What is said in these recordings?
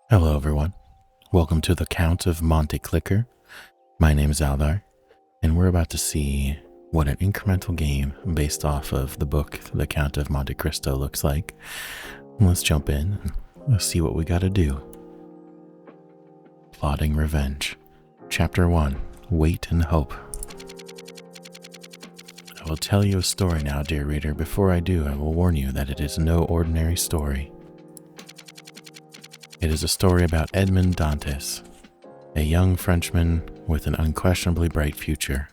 Hello everyone, welcome to the Count of Monte Clicker. My name is Aldar, and we're about to see what an incremental game based off of the book The Count of Monte Cristo looks like. Let's jump in and let's see what we gotta do. Plotting Revenge. Chapter 1, Wait and Hope. I will tell you a story now, dear reader. Before I do, I will warn you that it is no ordinary story. It is a story about Edmond Dantès, a young Frenchman with an unquestionably bright future.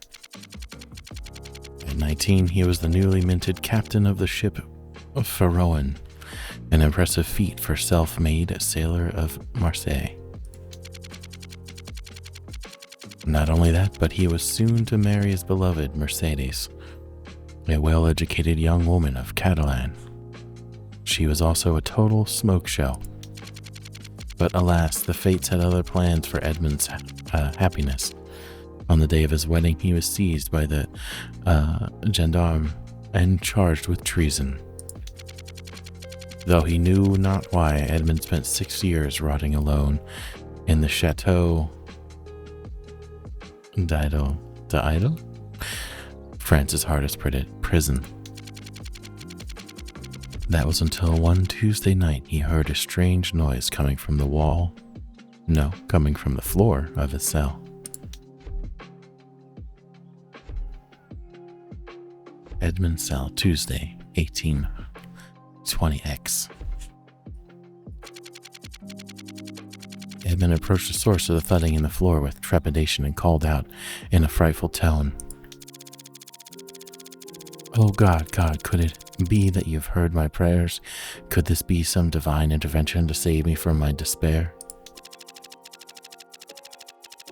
At 19, he was the newly minted captain of the ship Pharaon, an impressive feat for self-made sailor of Marseille. Not only that, but he was soon to marry his beloved Mercedes, a well-educated young woman of Catalan. She was also a total smoke show. But alas, the fates had other plans for Edmund's happiness. On the day of his wedding, he was seized by the gendarme and charged with treason. Though he knew not why, Edmund spent 6 years rotting alone in the Chateau d'Idle, France's hardest prison. That was until one Tuesday night he heard a strange noise coming from the floor of his cell. Edmund's cell, Tuesday, 1820X. Edmund approached the source of the thudding in the floor with trepidation and called out in a frightful tone, "Oh God, could it be that you've heard my prayers? Could this be some divine intervention to save me from my despair?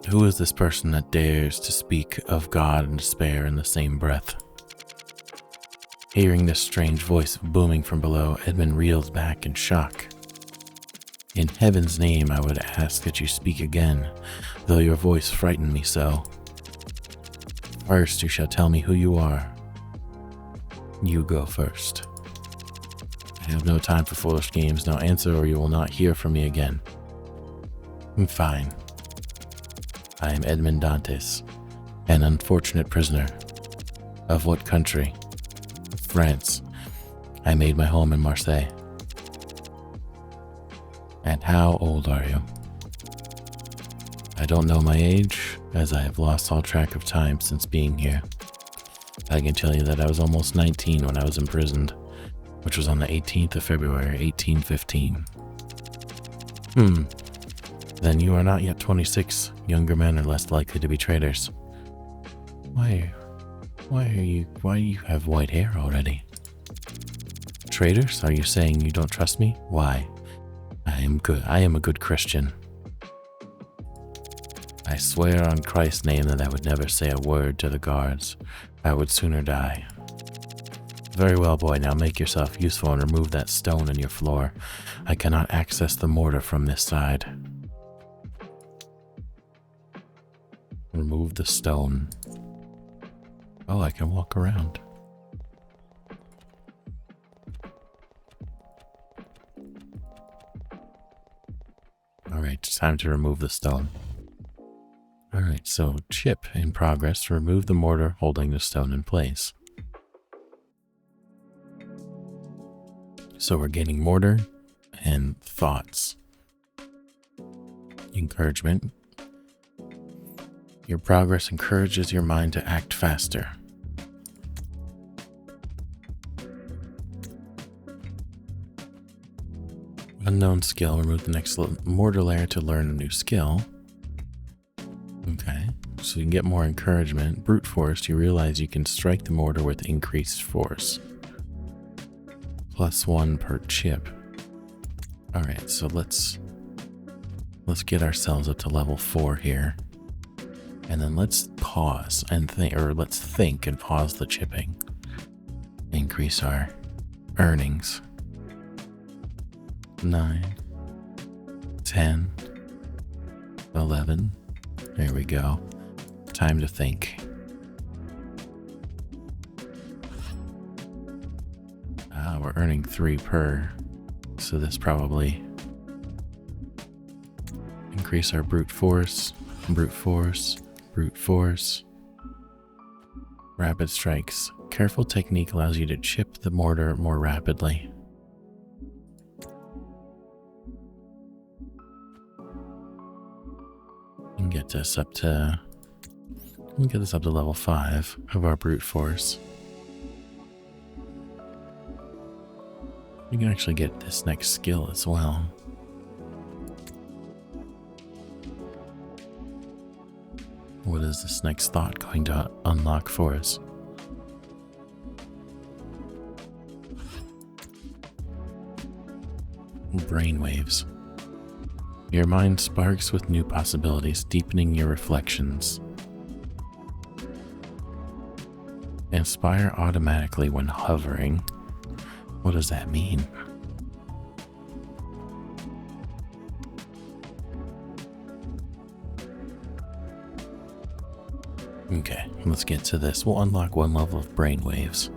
Who is this person that dares to speak of God and despair in the same breath?" Hearing this strange voice booming from below, Edmund reeled back in shock. "In heaven's name, I would ask that you speak again, though your voice frightened me so. First, you shall tell me who you are. You go first. I have no time for foolish games. Now answer or you will not hear from me again." "Fine. I am Edmond Dantès, an unfortunate prisoner. Of what country?" "France. I made my home in Marseille." "And how old are you?" "I don't know my age, as I have lost all track of time since being here. I can tell you that I was almost 19 when I was imprisoned, which was on the 18th of February, 1815. Then you are not yet 26. Younger men are less likely to be traitors." Why do you have white hair already?" "Traitors? Are you saying you don't trust me? Why? I am good. I am a good Christian. I swear on Christ's name that I would never say a word to the guards. I would sooner die." "Very well, boy. Now make yourself useful and remove that stone in your floor. I cannot access the mortar from this side." Remove the stone. Oh, I can walk around. Alright, it's time to remove the stone. Alright, so chip in progress to remove the mortar holding the stone in place. So we're getting mortar and thoughts. Encouragement. Your progress encourages your mind to act faster. Unknown skill. Remove the next mortar layer to learn a new skill. Okay, so you can get more encouragement. Brute force, you realize you can strike the mortar with increased force. +1 per chip. Alright, so let's get ourselves up to level 4 here. And then let's pause and think, or let's think and pause the chipping. Increase our earnings. 9, 10, 11. There we go. Time to think. We're earning 3 per, so this probably increase our brute force, brute force, brute force. Rapid strikes. Careful technique allows you to chip the mortar more rapidly. And get us up to... We'll get this up to level 5 of our brute force. We can actually get this next skill as well. What is this next thought going to unlock for us? Brainwaves. Your mind sparks with new possibilities, deepening your reflections. Inspire automatically when hovering. What does that mean? Okay, let's get to this. We'll unlock 1 level of brainwaves,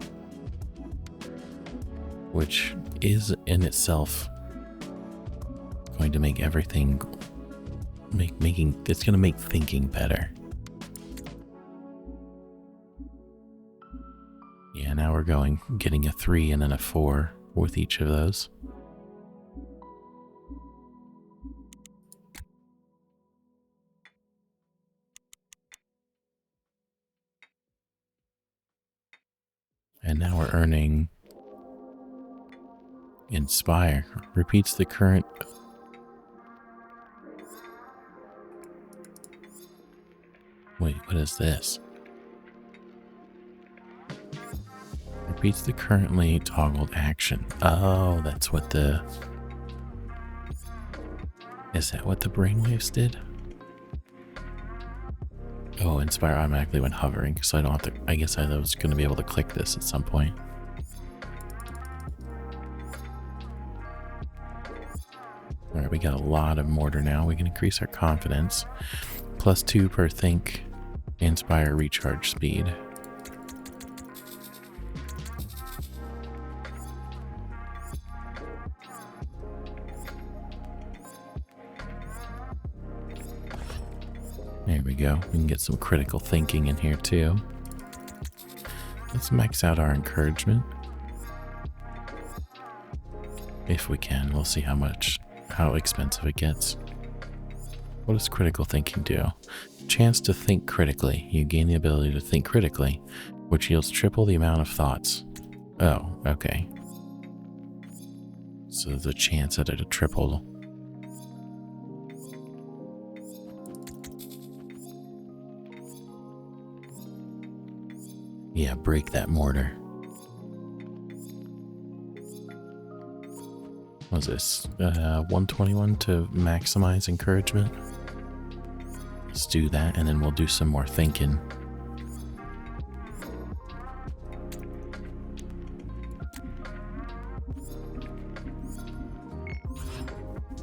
which is in itself going to make everything it's going to make thinking better. Yeah, now we're getting a 3 and then a 4 with each of those. And now we're earning Inspire. Repeats the current... Wait, what is this? Repeats the currently toggled action. Oh, that's what the... Is that what the brainwaves did? Oh, Inspire automatically when hovering, so I don't have to... I guess I was going to be able to click this at some point. Alright, we got a lot of mortar now. We can increase our confidence. +2 per think. Inspire recharge speed. There we go. We can get some critical thinking in here too. Let's max out our encouragement. If we can, we'll see how expensive it gets. What does critical thinking do? Chance to think critically. You gain the ability to think critically, which yields triple the amount of thoughts. Oh, okay. So the chance at it to triple. Yeah, break that mortar. What was this? 121 to maximize encouragement. Let's do that, and then we'll do some more thinking.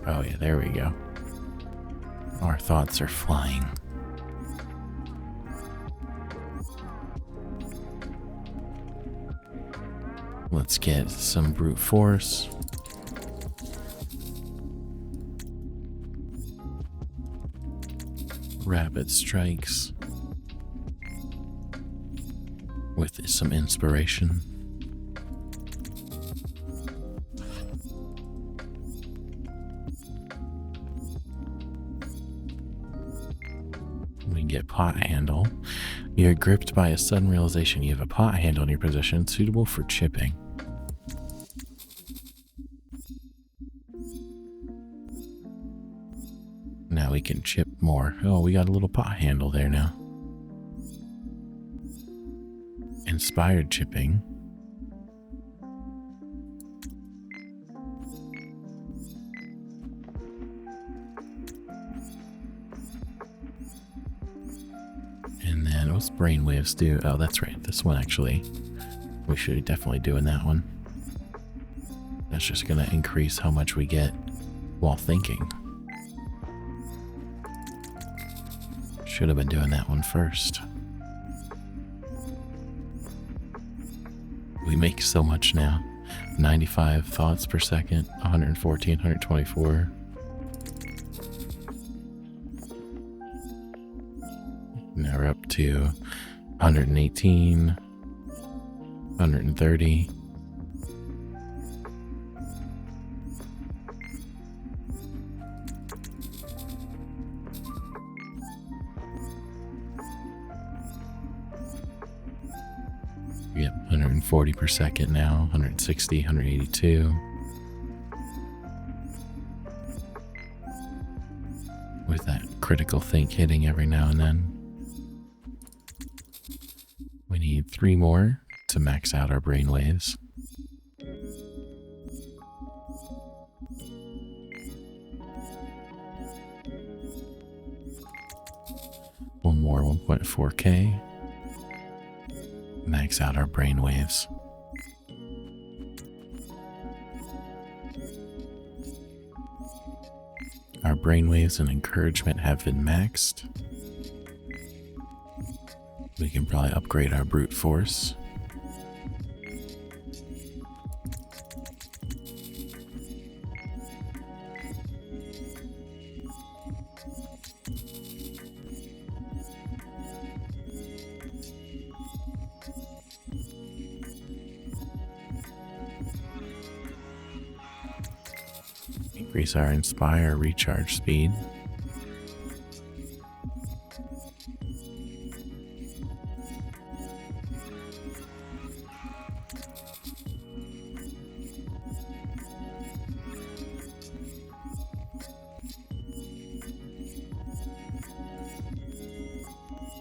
Oh yeah, there we go. Our thoughts are flying. Let's get some brute force. Rapid strikes. With some inspiration. We get pot handle. You're gripped by a sudden realization you have a pot handle in your possession suitable for chipping. Now we can chip more. Oh, we got a little pot handle there now. Inspired chipping. And then what's brainwaves do? Oh, that's right. This one actually. We should definitely doing that one. That's just going to increase how much we get while thinking. Should have been doing that one first. We make so much now. 95 thoughts per second, 114, 124. Now we're up to 118, 130. Yep, 140 per second now, 160, 182. With that critical think hitting every now and then. We need 3 more to max out our brainwaves. One more 1.4K. Max out our brainwaves. Our brainwaves and encouragement have been maxed. We can probably upgrade our brute force. Increase our inspire recharge speed.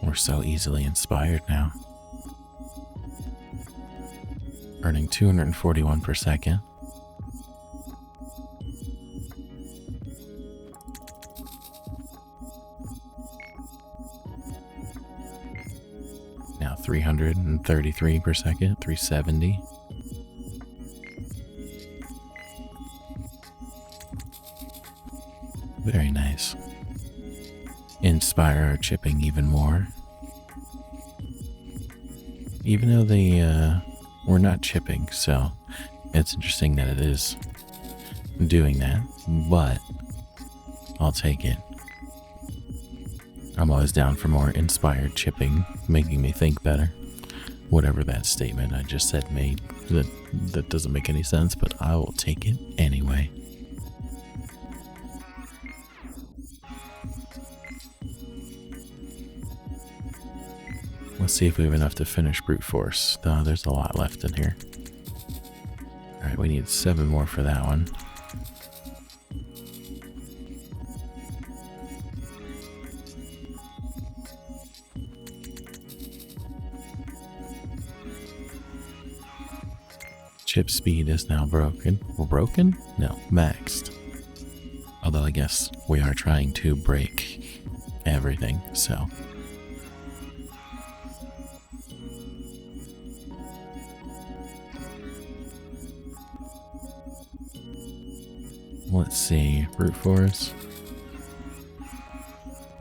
We're so easily inspired now. Earning 241 per second. Now 333 per second, 370. Very nice. Inspire our chipping even more. Even though we're not chipping, so it's interesting that it is doing that, but I'll take it. I'm always down for more inspired chipping, making me think better. Whatever that statement I just said made, that doesn't make any sense, but I will take it anyway. Let's see if we have enough to finish brute force. There's a lot left in here. Alright, we need 7 more for that one. Chip speed is now broken. Well, broken? No, maxed. Although I guess we are trying to break everything, so. Let's see, brute force.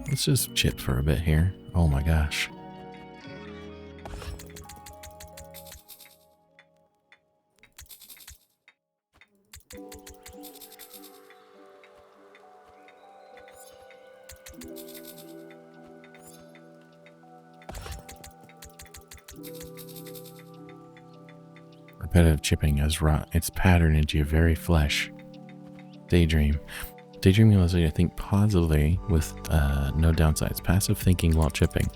Let's just chip for a bit here. Oh my gosh. Repetitive chipping has wrought its pattern into your very flesh. Daydream. Daydreaming allows you to think positively with no downsides. Passive thinking while chipping.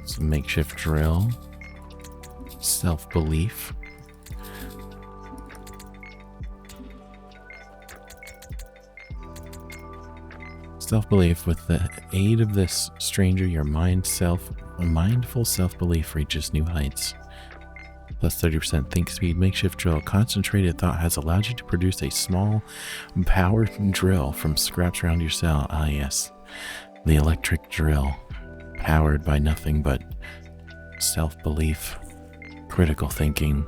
Some makeshift drill. Self-belief. Self-belief. With the aid of this stranger, your mindful self-belief reaches new heights. Plus 30% think speed. Makeshift drill. Concentrated thought has allowed you to produce a small powered drill from scraps around your cell. Ah yes, the electric drill. Powered by nothing but self-belief, critical thinking,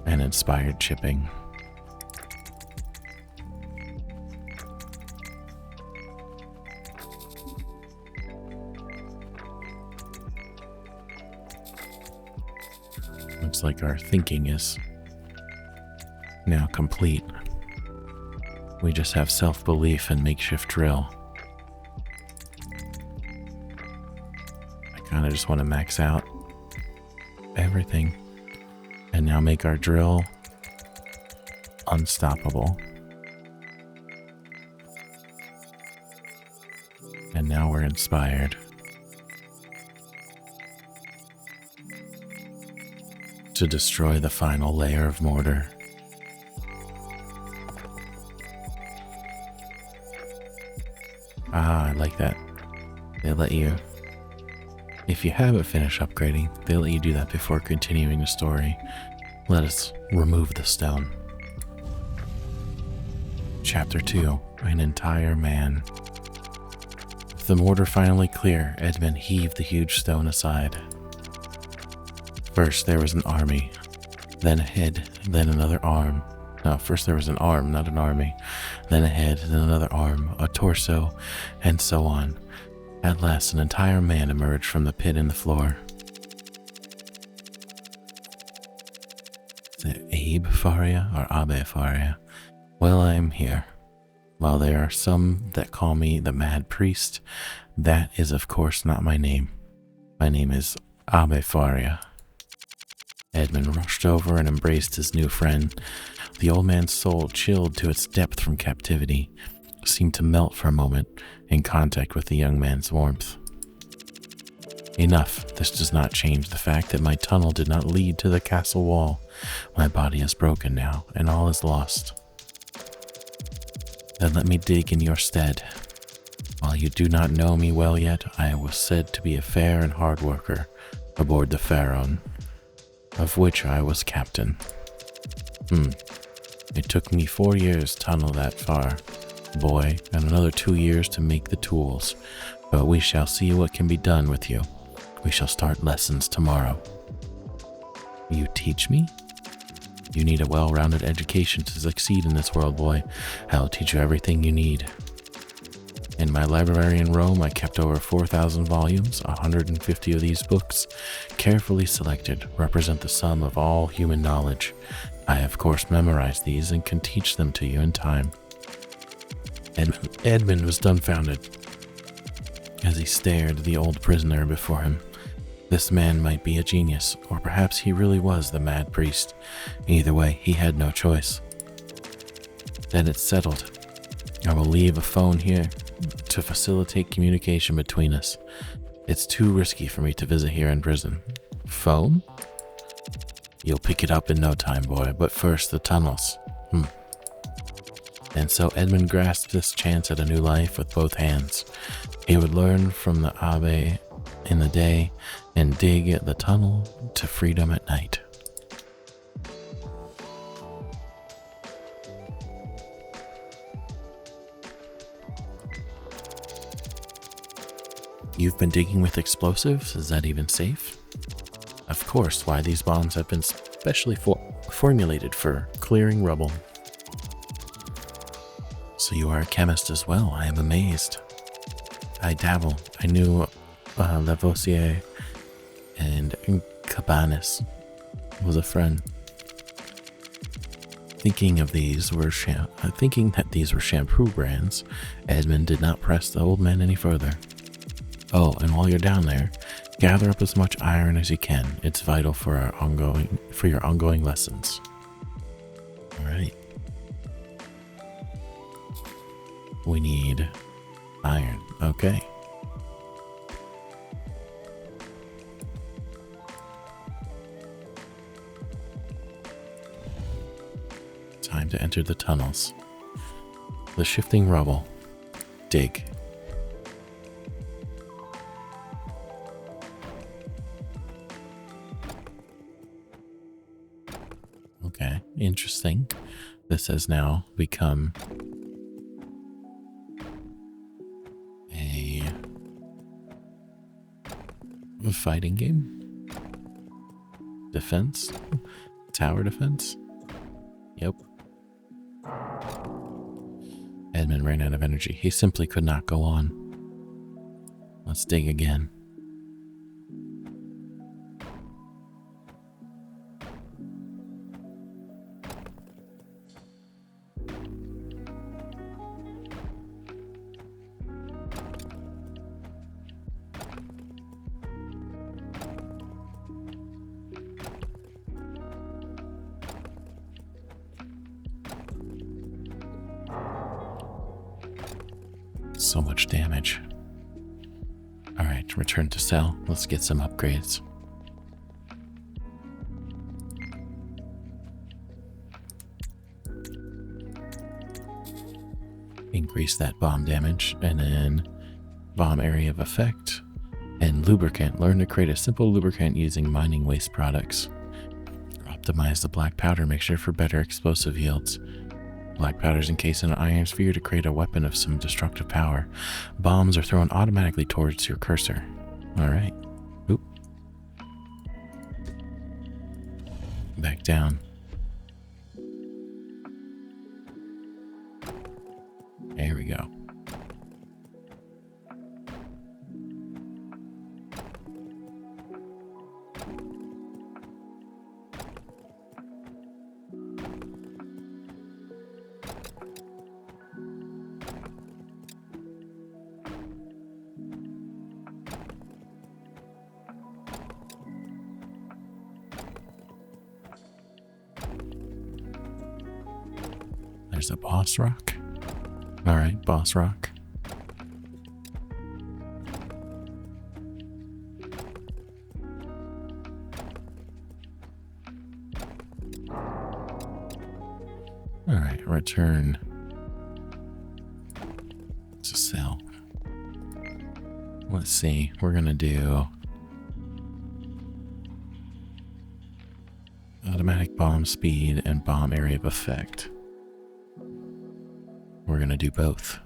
and inspired chipping. Looks like our thinking is now complete. We just have self-belief and makeshift drill. I kind of just want to max out everything and now make our drill unstoppable. And now we're inspired to destroy the final layer of mortar. Ah, I like that. They let you, if you haven't finished upgrading, they let you do that before continuing the story. Let us remove the stone. Chapter 2, An Entire Man. With the mortar finally clear, Edmond heaved the huge stone aside. First there was an army, then a head, then another arm. No, first there was an arm, not an army, then a head, then another arm, a torso, and so on. At last an entire man emerged from the pit in the floor. Is it Abbe Faria or Abbe Faria? Well, I am here. While there are some that call me the Mad Priest, that is of course not my name. My name is Abbe Faria. Edmond rushed over and embraced his new friend. The old man's soul, chilled to its depth from captivity, seemed to melt for a moment in contact with the young man's warmth. Enough. This does not change the fact that my tunnel did not lead to the castle wall. My body is broken now, and all is lost. Then let me dig in your stead. While you do not know me well yet, I was said to be a fair and hard worker aboard the Pharaon, of which I was captain. It took me 4 years to tunnel that far, boy, and another 2 years to make the tools, but we shall see what can be done with you. We shall start lessons tomorrow. You teach me? You need a well-rounded education to succeed in this world, boy. I'll teach you everything you need. In my library in Rome, I kept over 4,000 volumes. 150 of these books, carefully selected, represent the sum of all human knowledge. I, of course, memorized these and can teach them to you in time. Edmond was dumbfounded as he stared at the old prisoner before him. This man might be a genius, or perhaps he really was the Mad Priest. Either way, he had no choice. Then it's settled. I will leave a phone here to facilitate communication between us. It's too risky for me to visit here in prison. Phone? You'll pick it up in no time, boy, but first the tunnels. And so Edmond grasped this chance at a new life with both hands. He would learn from the Abbe in the day and dig at the tunnel to freedom at night. You've been digging with explosives? Is that even safe? Of course, why these bombs have been specially formulated for clearing rubble. So you are a chemist as well. I am amazed. I dabble. I knew Lavoisier and Cabanis was a friend. Thinking that these were shampoo brands, Edmond did not press the old man any further. Oh, and while you're down there, gather up as much iron as you can. It's vital for your ongoing lessons. All right. We need iron. Okay. Time to enter the tunnels. The shifting rubble. Dig. Okay, interesting. This has now become a fighting game. Defense? Tower defense? Yep. Edmond ran out of energy. He simply could not go on. Let's dig again. So much damage. Alright, return to cell. Let's get some upgrades. Increase that bomb damage, and then bomb area of effect, and lubricant. Learn to create a simple lubricant using mining waste products. Optimize the black powder mixture for better explosive yields. Black powder is encased in an iron sphere to create a weapon of some destructive power. Bombs are thrown automatically towards your cursor. Alright. Oop. Back down. There we go. There's a boss rock. Alright, boss rock. Alright, return to cell. Let's see, we're gonna do automatic bomb speed and bomb area of effect. We're going to do both.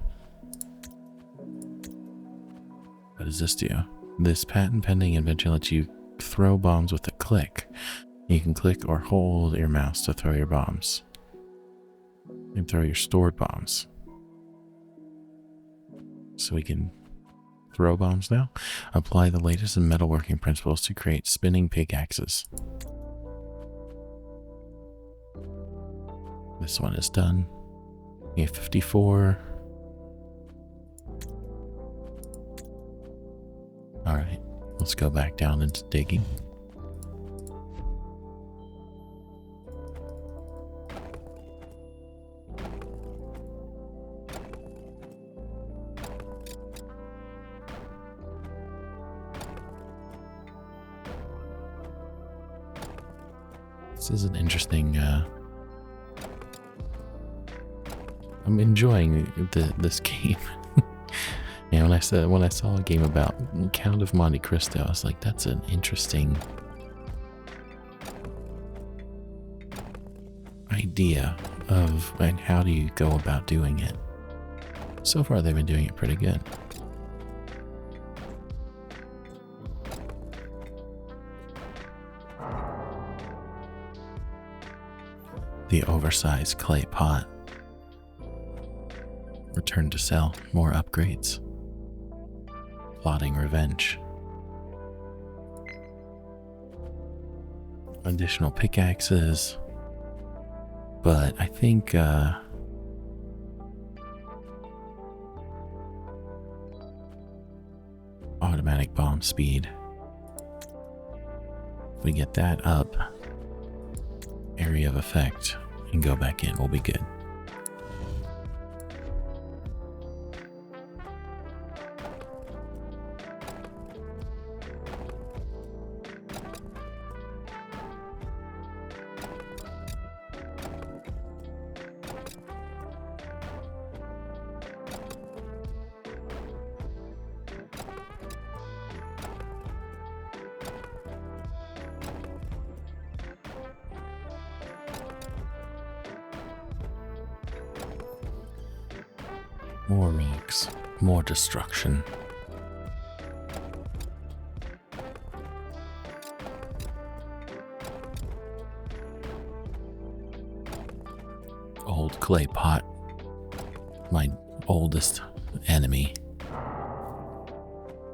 What does this do? This patent pending invention lets you throw bombs with a click. You can click or hold your mouse to throw your bombs. You can throw your stored bombs. So we can throw bombs now. Apply the latest in metalworking principles to create spinning pickaxes. This one is done. We have 54. Alright, let's go back down into digging. This is an interesting I'm enjoying this game. And when I saw a game about Count of Monte Cristo, I was like, that's an interesting idea of, and how do you go about doing it? So far, they've been doing it pretty good. The oversized clay pot. Return to cell, more upgrades. Plotting revenge. Additional pickaxes. But I think automatic bomb speed. If we get that up, area of effect, and go back in, we'll be good. More rocks, more destruction. Old clay pot, my oldest enemy.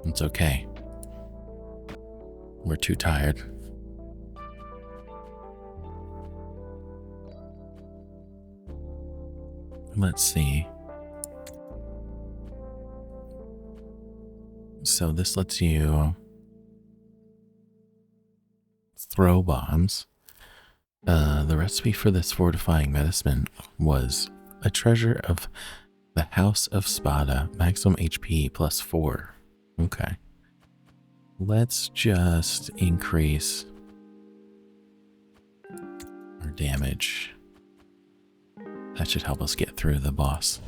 It's okay. We're too tired. Let's see. So this lets you throw bombs. The recipe for this fortifying medicine was a treasure of The House of Spada, maximum HP plus 4. Okay. Let's just increase our damage. That should help us get through the boss.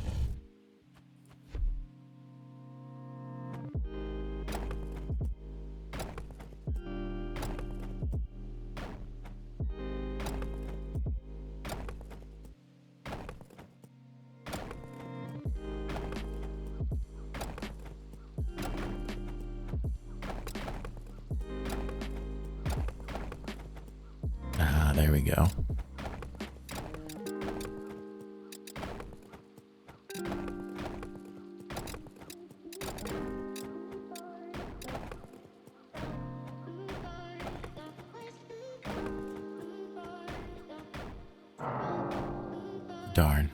There we go. Darn.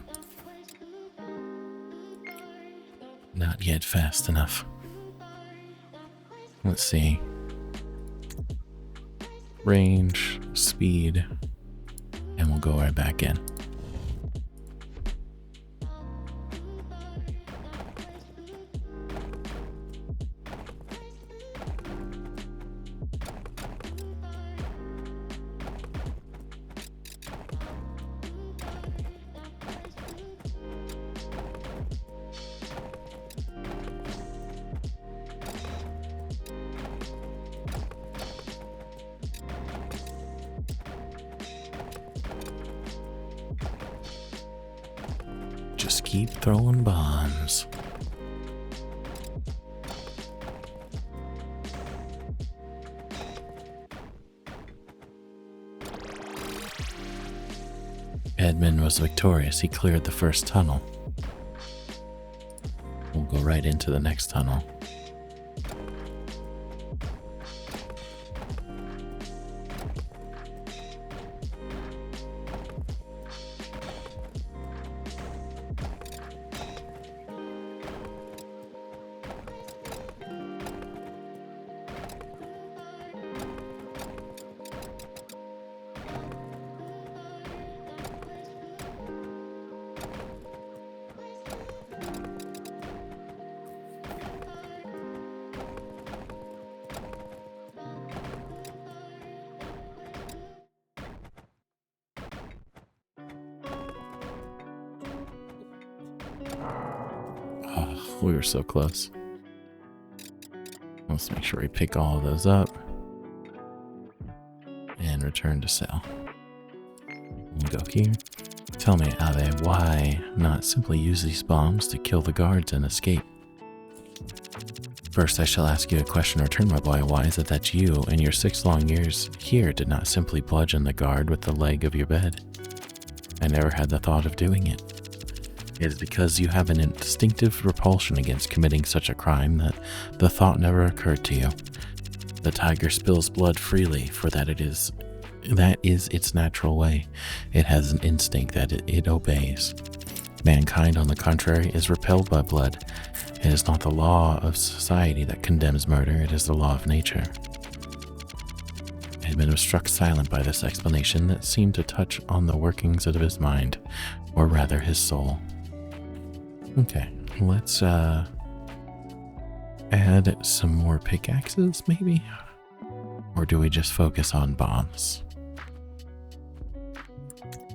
Not yet fast enough. Let's see. Range, speed, and we'll go right back in. Just keep throwing bombs. Edmond was victorious. He cleared the first tunnel. We'll go right into the next tunnel. Oh, we were so close. Let's make sure we pick all of those up and return to cell. We'll go here. Tell me, Abbe, why not simply use these bombs to kill the guards and escape? First, I shall ask you a question in return, my boy. Why is it that you, in your 6 long years here, did not simply bludgeon the guard with the leg of your bed? I never had the thought of doing it. It is because you have an instinctive repulsion against committing such a crime that the thought never occurred to you. The tiger spills blood freely, for that is its natural way. It has an instinct that it obeys. Mankind, on the contrary, is repelled by blood. It is not the law of society that condemns murder, it is the law of nature. Edmond was struck silent by this explanation that seemed to touch on the workings of his mind, or rather his soul. Okay, let's add some more pickaxes, maybe? Or do we just focus on bombs?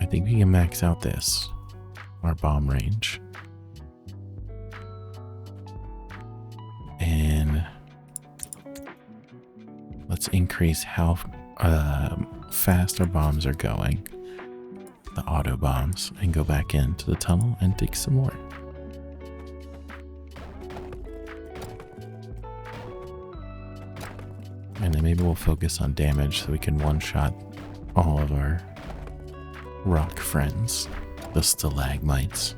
I think we can max out our bomb range. And let's increase how fast our bombs are going, the auto bombs, and go back into the tunnel and dig some more. And then maybe we'll focus on damage so we can one-shot all of our rock friends, the stalagmites.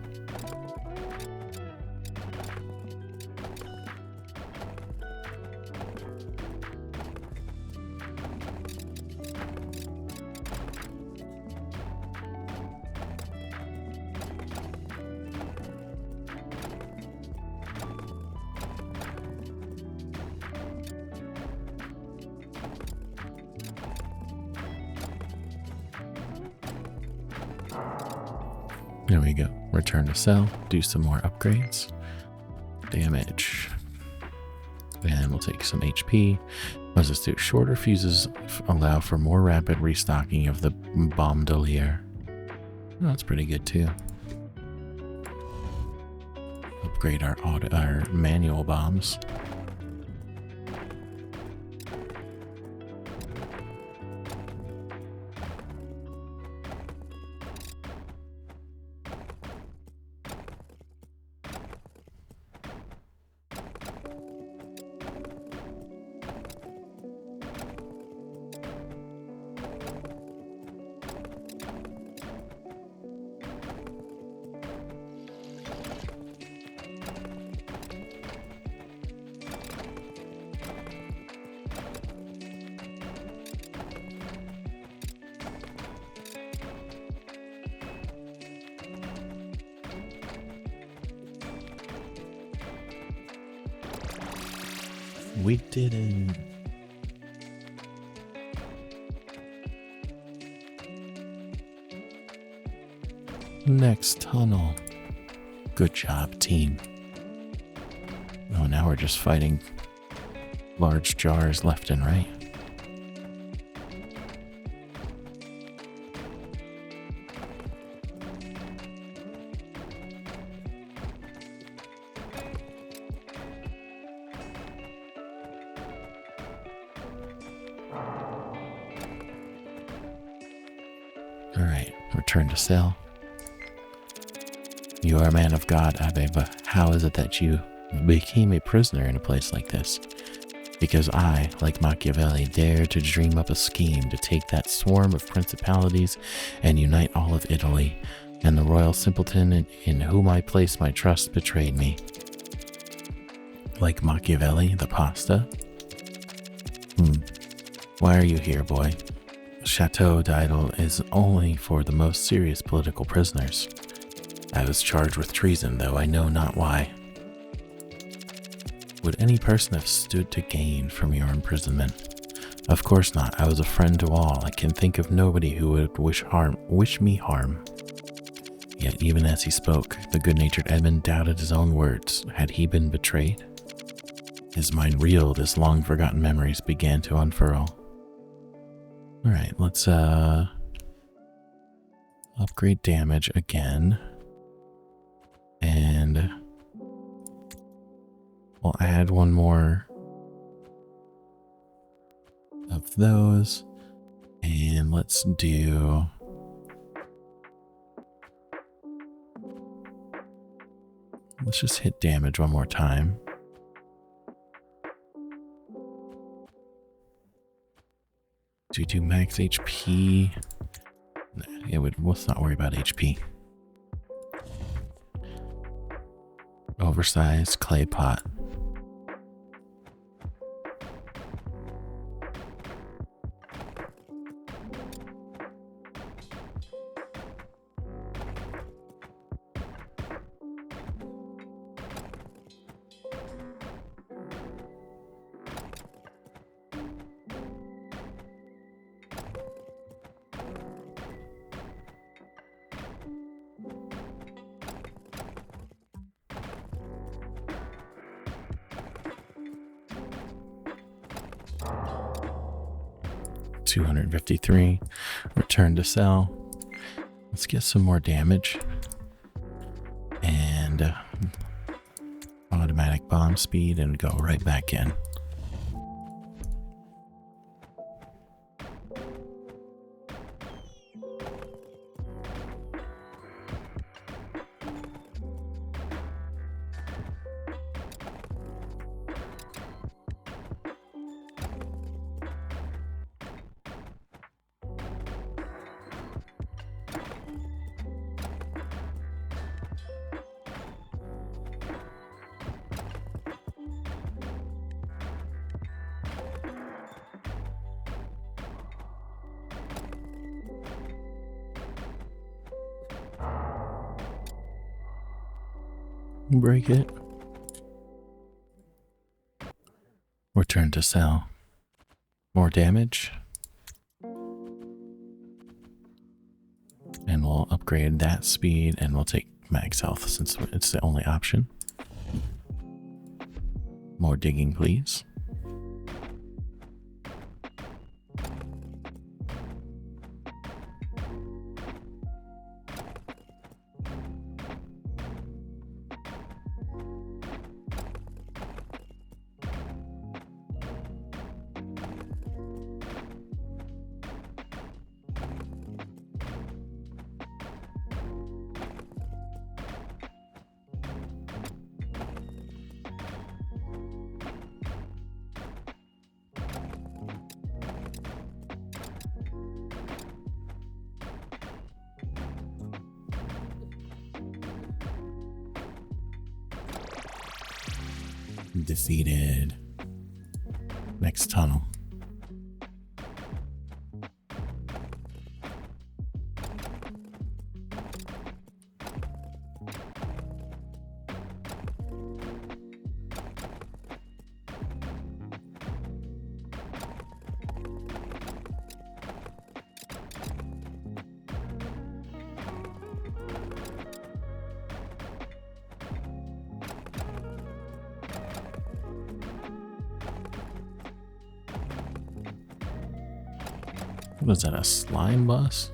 There we go. Return to cell. Do some more upgrades. Damage. And we'll take some HP. What does this do? Shorter fuses allow for more rapid restocking of the bombardelier. Oh, that's pretty good too. Upgrade our manual bombs. We did it. Next tunnel. Good job, team. Oh, now we're just fighting large jars left and right. Alright, return to cell. You are a man of God, Abbe, but how is it that you became a prisoner in a place like this? Because I, like Machiavelli, dared to dream up a scheme to take that swarm of principalities and unite all of Italy, and the royal simpleton in whom I placed my trust betrayed me. Like Machiavelli, the pasta? Why are you here, boy? Chateau d'Idle is only for the most serious political prisoners. I was charged with treason, though I know not why. Would any person have stood to gain from your imprisonment? Of course not. I was a friend to all. I can think of nobody who would wish me harm. Yet even as he spoke, the good-natured Edmond doubted his own words. Had he been betrayed? His mind reeled as long-forgotten memories began to unfurl. Alright, let's upgrade damage again. And we'll add one more of those. And let's do... let's just hit damage one more time. Do we do max HP? Let's not worry about HP. Oversized clay pot. $253. Return to cell. Let's get some more damage. And automatic bomb speed and go right back in. Break it. Return to cell. More damage. And we'll upgrade that speed, and we'll take max health since it's the only option. More digging, please. Defeated. Next tunnel. What is that, a slime bus?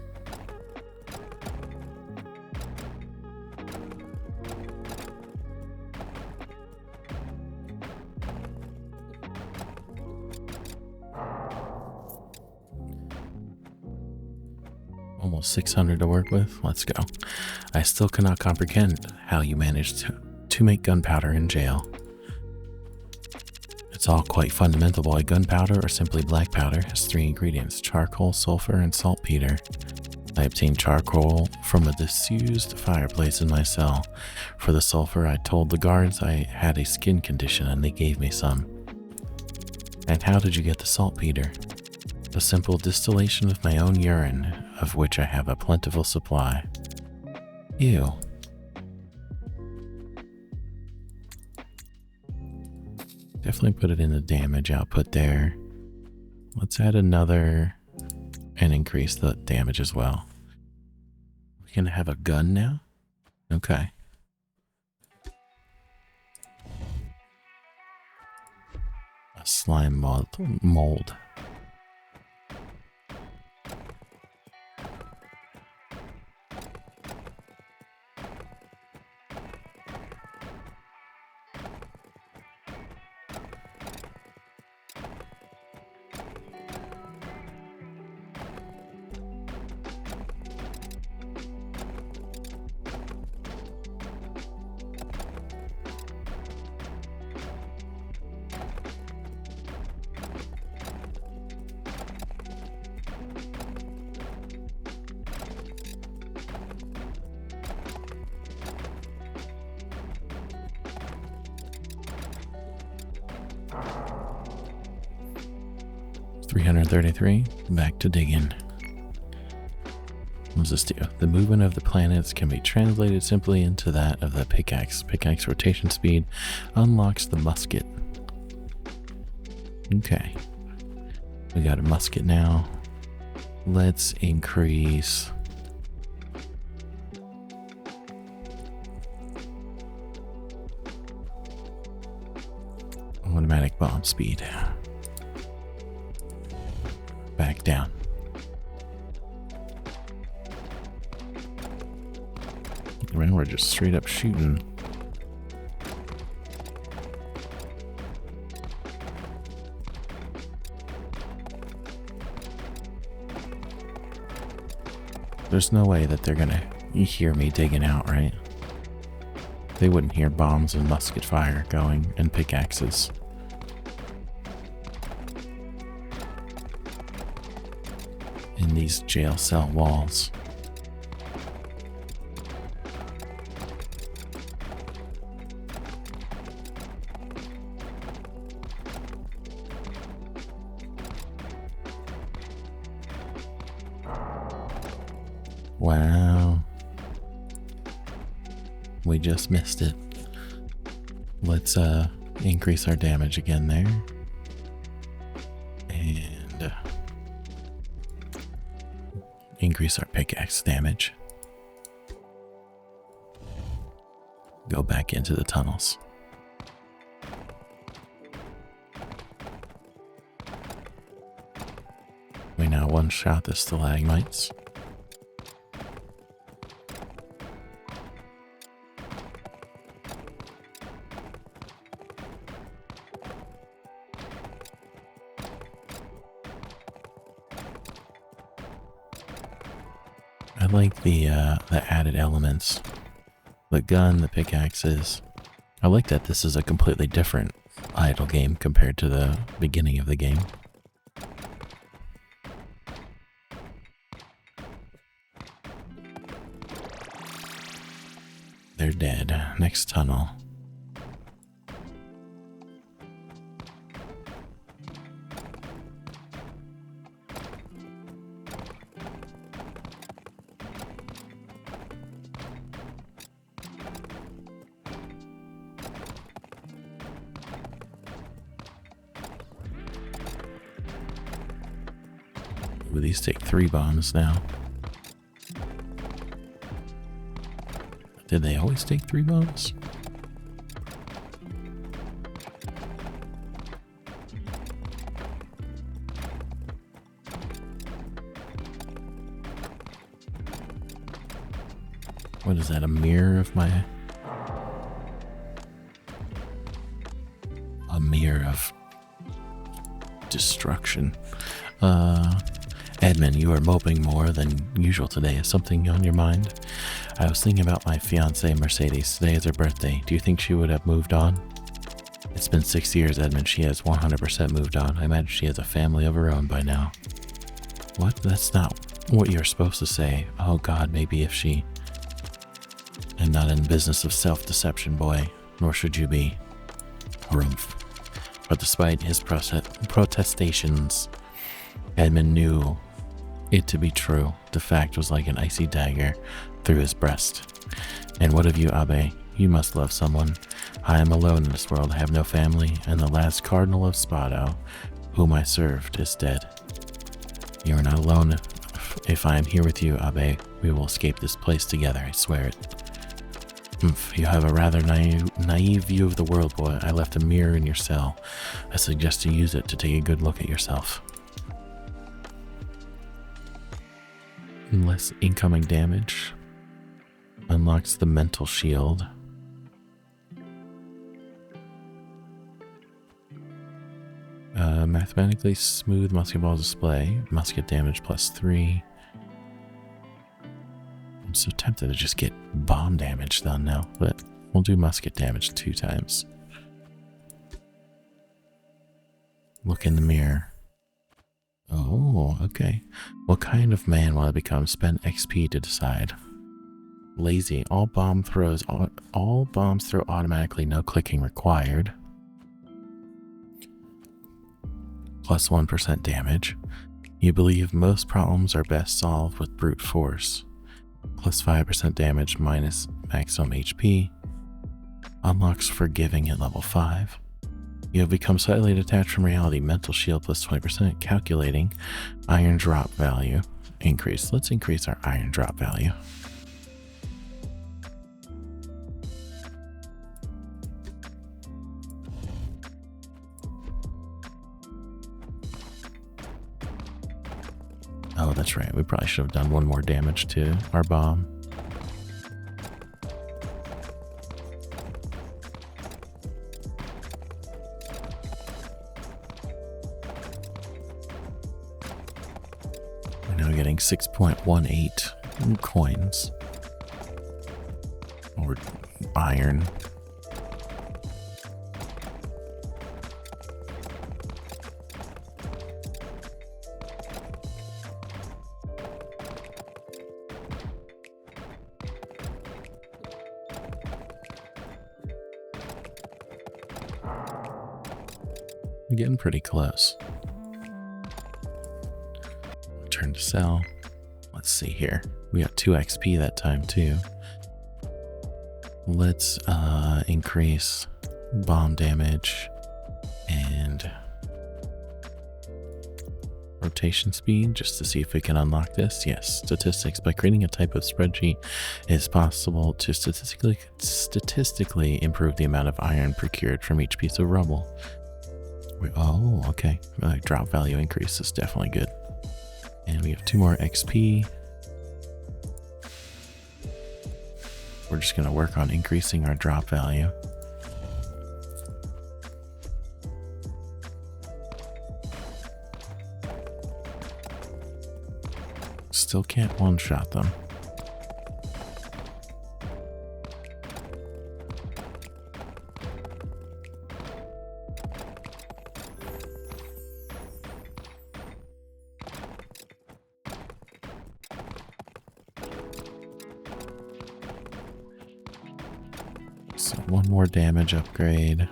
Almost 600 to work with. Let's go. I still cannot comprehend how you managed to make gunpowder in jail. It's all quite fundamental, boy. Gunpowder, or simply black powder, has 3 ingredients: charcoal, sulfur, and saltpeter. I obtained charcoal from a disused fireplace in my cell. For the sulfur, I told the guards I had a skin condition and they gave me some. And how did you get the saltpeter? A simple distillation of my own urine, of which I have a plentiful supply. Ew. Definitely put it in the damage output there. Let's add another and increase the damage as well. We can have a gun now? Okay. A slime mold. $333. Back to digging. What does this do? The movement of the planets can be translated simply into that of the pickaxe. Pickaxe rotation speed unlocks the musket. Okay. We got a musket now. Let's increase automatic bomb speed. Back down. Man, we're just straight up shooting. There's no way that they're gonna hear me digging out, right? They wouldn't hear bombs and musket fire going and pickaxes. In these jail cell walls. Wow. We just missed it. Let's increase our damage again there. And increase our pickaxe damage. go back into the tunnels. We now one-shot the stalagmites. I like the added elements. The gun, the pickaxes. I like that this is a completely different idle game compared to the beginning of the game. They're dead. Next tunnel. Ooh, these take 3 bombs now. Did they always take 3 bombs? What is that, a mirror of my... A mirror of destruction. Edmond, you are moping more than usual today. Is something on your mind? I was thinking about my fiancée, Mercedes. Today is her birthday. Do you think she would have moved on? It's been 6 years, Edmond. She has 100% moved on. I imagine she has a family of her own by now. What? That's not what you're supposed to say. Oh God, maybe if she... I'm not in the business of self-deception, boy. Nor should you be. Harumph. But despite his protestations, Edmond knew it to be true. The fact was like an icy dagger through his breast. And what of you, Abbe? You must love someone. I am alone in this world. I have no family, and the last cardinal of Spado, whom I served, is dead. You are not alone. If I am here with you, Abbe, we will escape this place together, I swear it. You have a rather naive view of the world, boy. I left a mirror in your cell. I suggest you use it to take a good look at yourself. Less incoming damage. Unlocks the mental shield. Mathematically smooth musket ball display. Musket damage +3. I'm so tempted to just get bomb damage done now, but we'll do musket damage 2 times. Look in the mirror. Oh, okay. What kind of man will I become? Spend XP to decide. Lazy. All bombs throw automatically, no clicking required. +1% damage. You believe most problems are best solved with brute force. +5% damage minus maximum HP. Unlocks forgiving at level 5. You have become slightly detached from reality. Mental shield +20%. Calculating. Iron drop value. Increase. Let's increase our iron drop value. Oh, that's right. We probably should have done 1 more damage to our bomb. We're now getting 6.18 coins. Or iron. Getting pretty close. Turn to sell. Let's see here. We got 2 XP that time too. Let's increase bomb damage and rotation speed just to see if we can unlock this. Yes, statistics. By creating a type of spreadsheet, it is possible to statistically improve the amount of iron procured from each piece of rubble. Oh, okay. Drop value increase is definitely good. And we have 2 more XP. We're just going to work on increasing our drop value. Still can't one-shot them. So 1 more damage upgrade.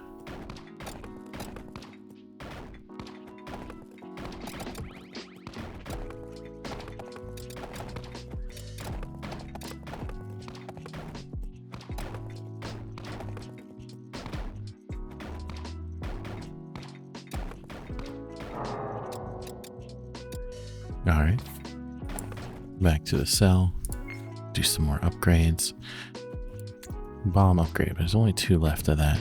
Alright, back to the cell, do some more upgrades. Bomb upgrade, but there's only 2 left of that.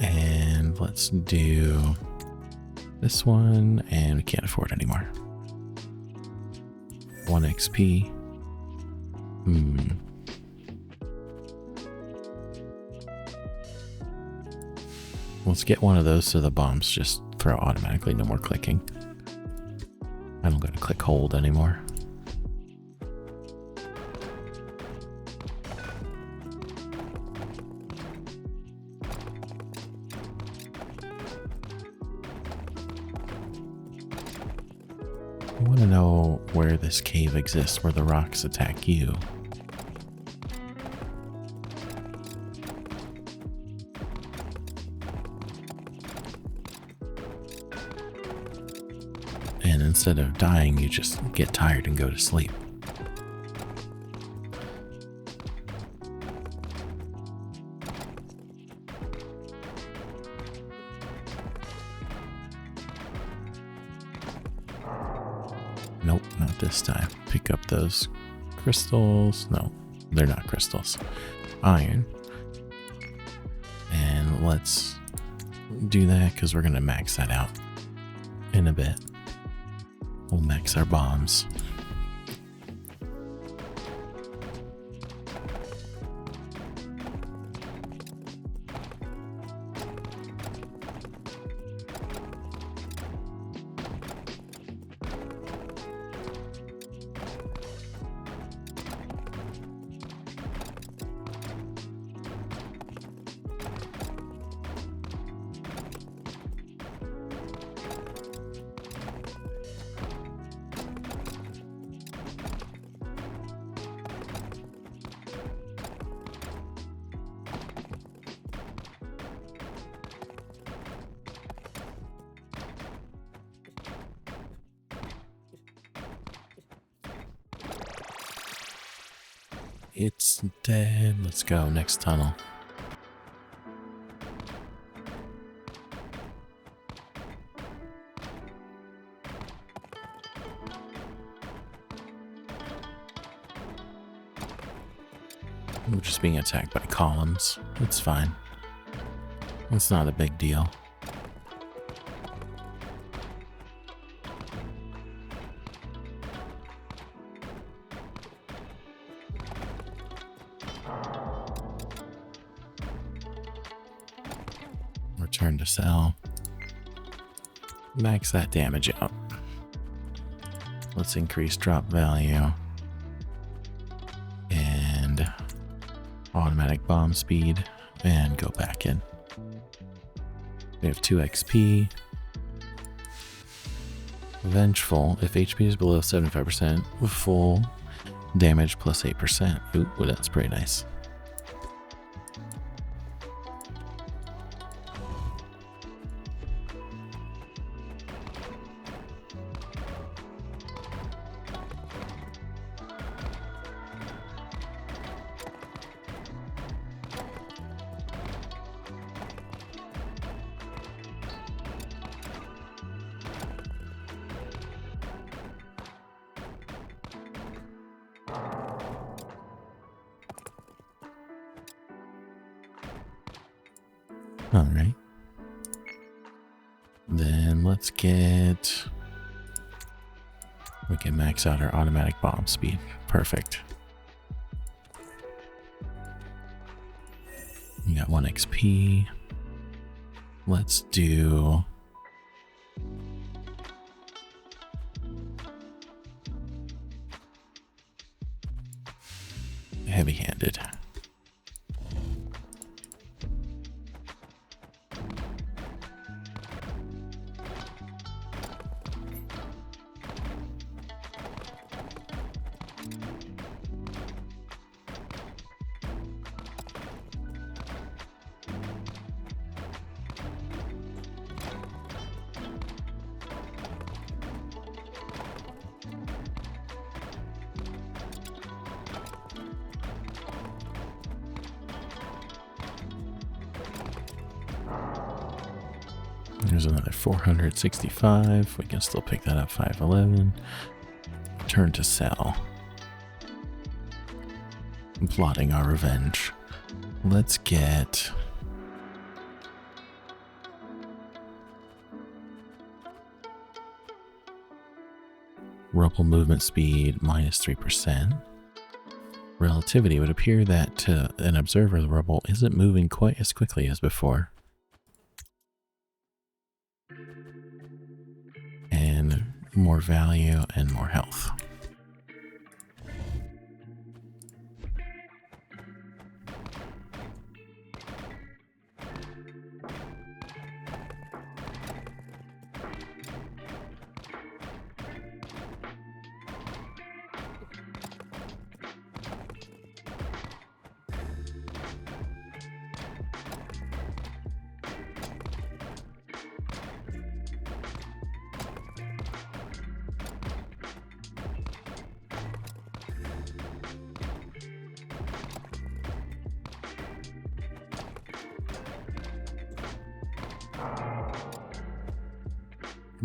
And let's do this one, and we can't afford anymore. 1 XP. Let's get one of those so the bombs just throw automatically, no more clicking. I don't gotta click hold anymore. I want to know where this cave exists, where the rocks attack you. And instead of dying, you just get tired and go to sleep. Nope, not this time. Pick up those crystals. No, they're not crystals. Iron. And let's do that because we're going to max that out in a bit. We'll max our bombs. It's dead. Let's go. Next tunnel. We're just being attacked by columns. It's fine. It's not a big deal. Return to cell. Max that damage out. Let's increase drop value. And automatic bomb speed. And go back in. We have 2 XP. Vengeful. If HP is below 75%, full damage plus 8%. Ooh, that's pretty nice. All right. Then let's get... We can max out our automatic bomb speed. Perfect. We got 1 XP. Let's do... heavy-handed. There's another 465. We can still pick that up. 511. Turn to sell. I'm plotting our revenge. Let's get... Rubble movement speed minus 3%. Relativity would appear that to an observer, the rubble isn't moving quite as quickly as before. And more value and more health.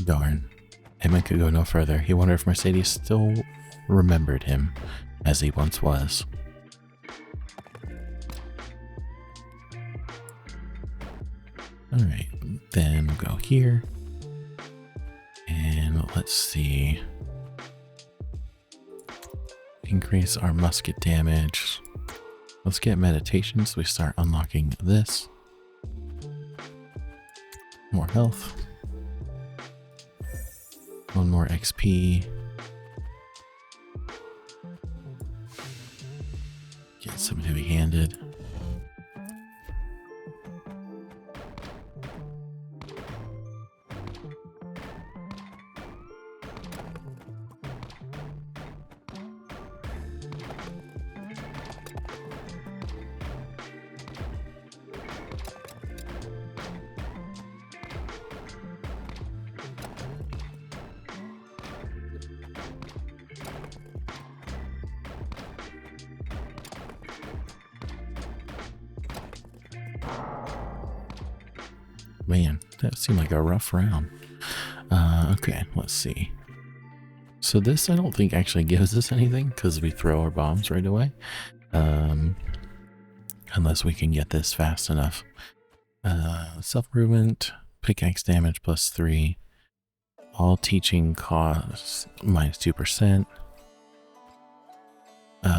Darn. Edmond could go no further. He wondered if Mercedes still remembered him as he once was. Alright, then we'll go here. And let's see. Increase our musket damage. Let's get meditation so we start unlocking this. More health. 1 more XP. Get some heavy-handed. Man, that seemed like a rough round. Okay, let's see. So this I don't think actually gives us anything because we throw our bombs right away. Unless we can get this fast enough. Self-improvement, pickaxe damage plus 3. All teaching costs minus 2%.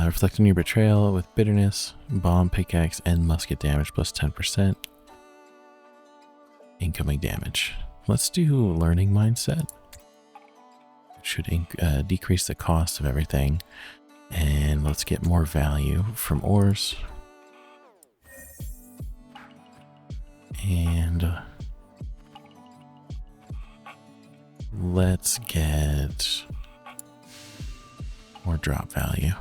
Reflecting your betrayal with bitterness, bomb, pickaxe, and musket damage plus 10%. Incoming damage. Let's do learning mindset. It should decrease the cost of everything. And let's get more value from ores. And let's get more drop value.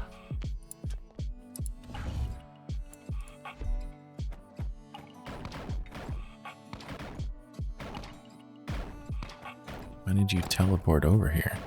Why did you teleport over here?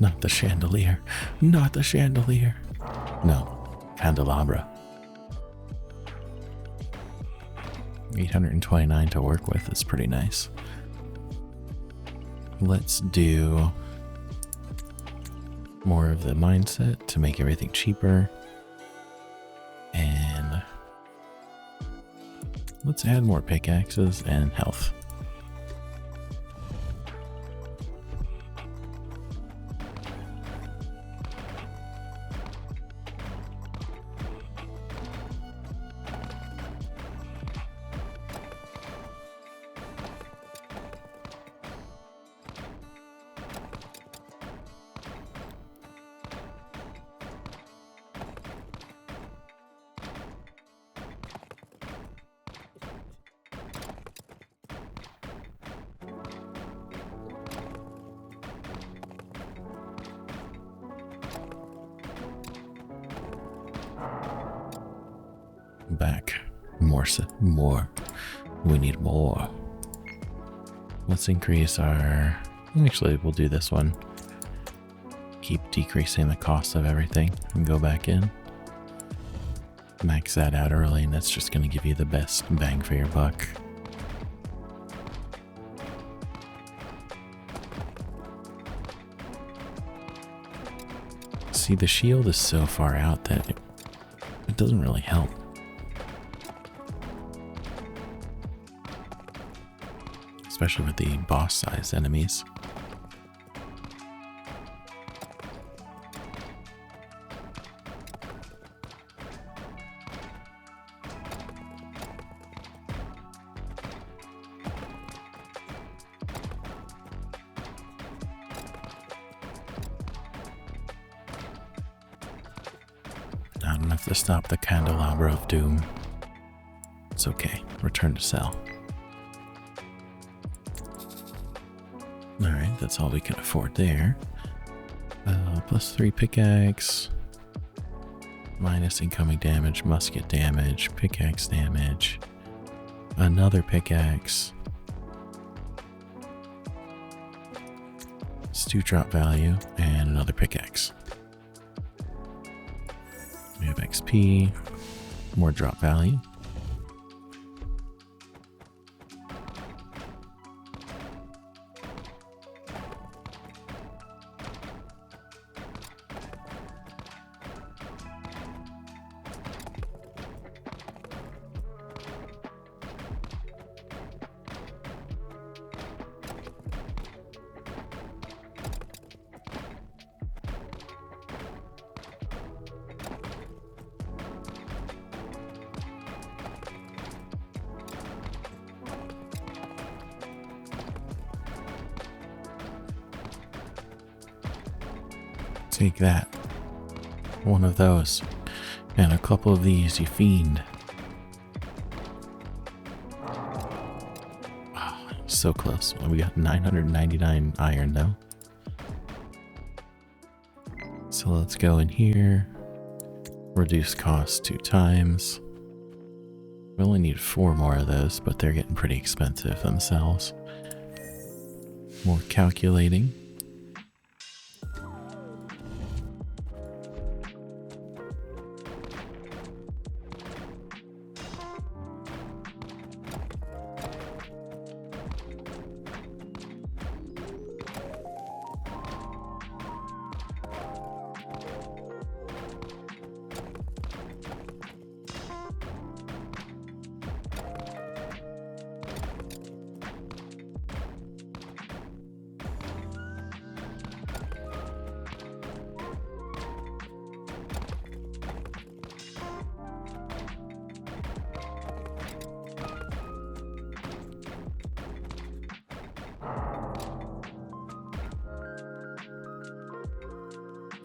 Not the chandelier. Not the chandelier. No, candelabra. 829 to work with is pretty nice. Let's do more of the mindset to make everything cheaper. And let's add more pickaxes and health. Back. More. We need more. Let's increase our... Actually, we'll do this one. Keep decreasing the cost of everything and go back in. Max that out early, and that's just going to give you the best bang for your buck. See, the shield is so far out that it doesn't really help. Especially with the boss-sized enemies. Not enough to stop the candelabra of doom. It's okay. Return to cell. Alright, that's all we can afford there. +3 pickaxe. Minus incoming damage, musket damage, pickaxe damage. Another pickaxe. Stew drop value, and another pickaxe. We have XP, more drop value. Take that. One of those. And a couple of these, you fiend. Oh, so close. Well, we got 999 iron though. So let's go in here. Reduce cost 2 times. We only need 4 more of those, but they're getting pretty expensive themselves. More calculating.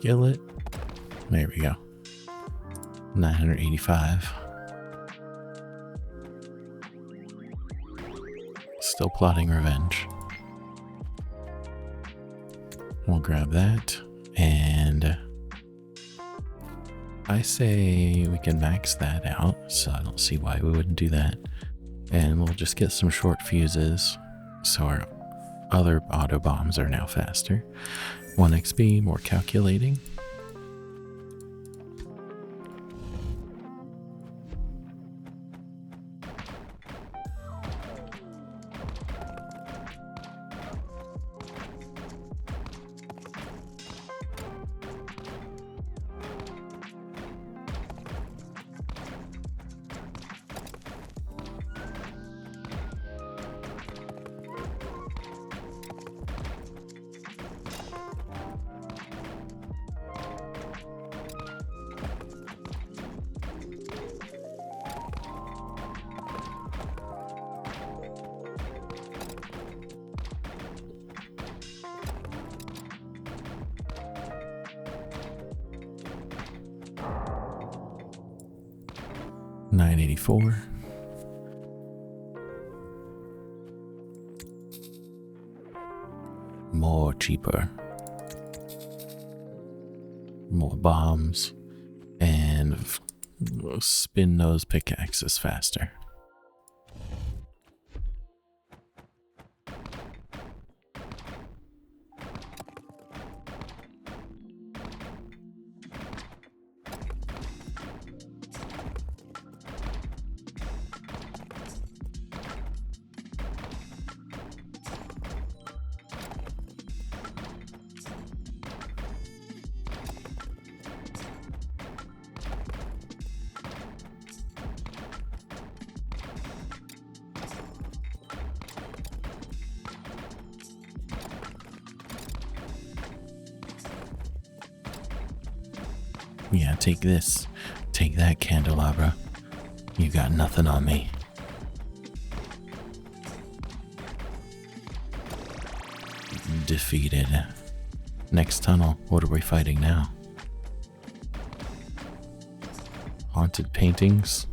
Kill it. There we go. 985. Still plotting revenge. We'll grab that, and I say we can max that out, so I don't see why we wouldn't do that. And we'll just get some short fuses, so our other auto bombs are now faster. 1 XP, more calculating. $9.84. More cheaper. More bombs. And spin those pickaxes faster. Yeah, take this. Take that, candelabra. You got nothing on me. Defeated. Next tunnel. What are we fighting now? Haunted paintings.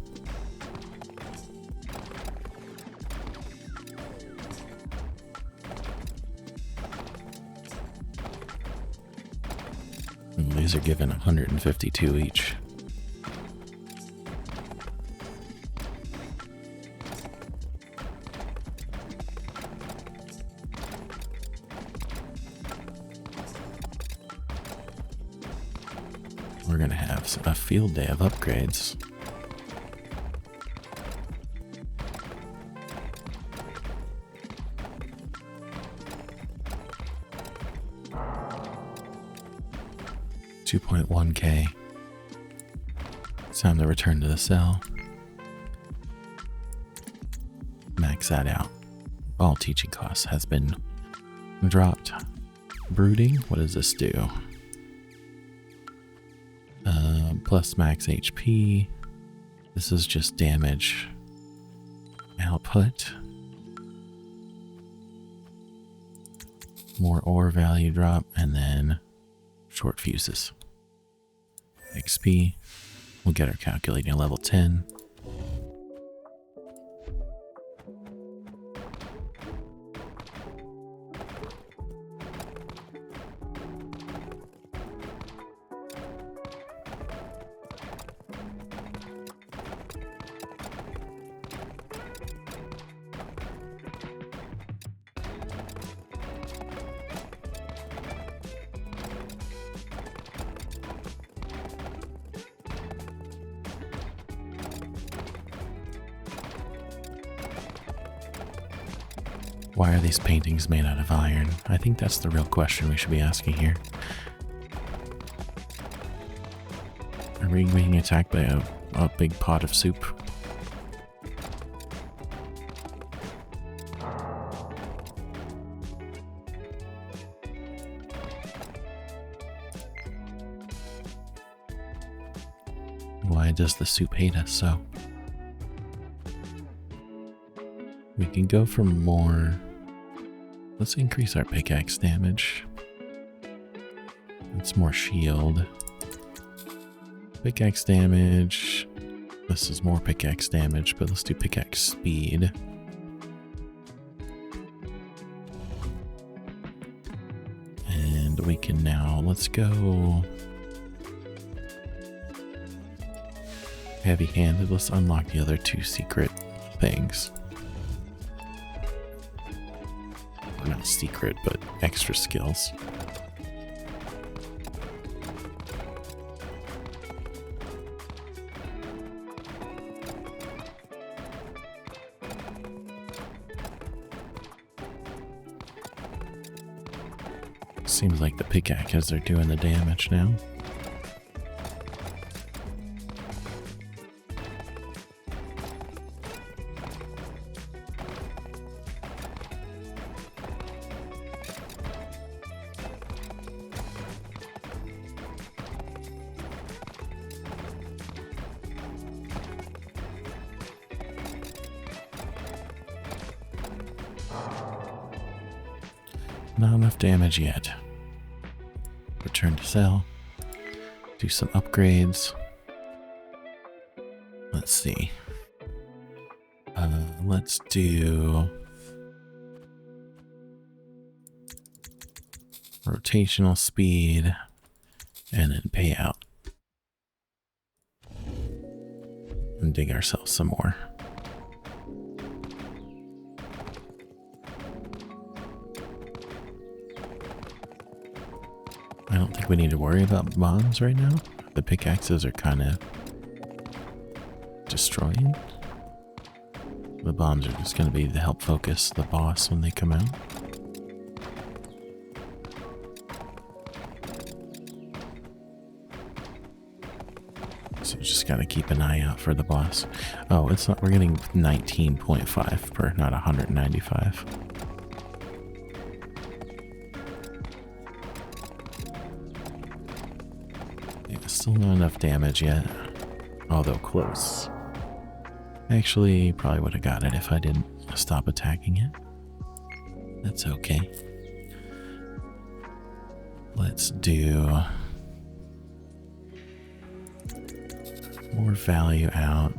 These are given 152 each. We're gonna have a field day of upgrades. $2.1K. It's time to return to the cell. Max that out. All teaching costs has been dropped. Brooding, what does this do? Plus max HP. This is just damage output. More ore value drop, and then short fuses. XP. We'll get our calculating level 10. Why are these paintings made out of iron? I think that's the real question we should be asking here. Are we being attacked by a big pot of soup? Why does the soup hate us so? We can go for more. Let's increase our pickaxe damage. It's more shield. Pickaxe damage. This is more pickaxe damage, but let's do pickaxe speed. And we can now, let's go heavy-handed. Let's unlock the other two secret things. not secret, but extra skills. Seems like the pickaxes are doing the damage now. Not enough damage yet. Return to cell. Do some upgrades. Let's see. Let's do rotational speed and then payout. And dig ourselves some more. I don't think we need to worry about bombs right now. The pickaxes are kind of destroying. The bombs are just going to be to help focus the boss when they come out. So just got to keep an eye out for the boss. Oh, it's not. We're getting 19.5 per, not 195. Still not enough damage yet, although close. Actually, probably would have got it if I didn't stop attacking it. That's okay. Let's do more value out,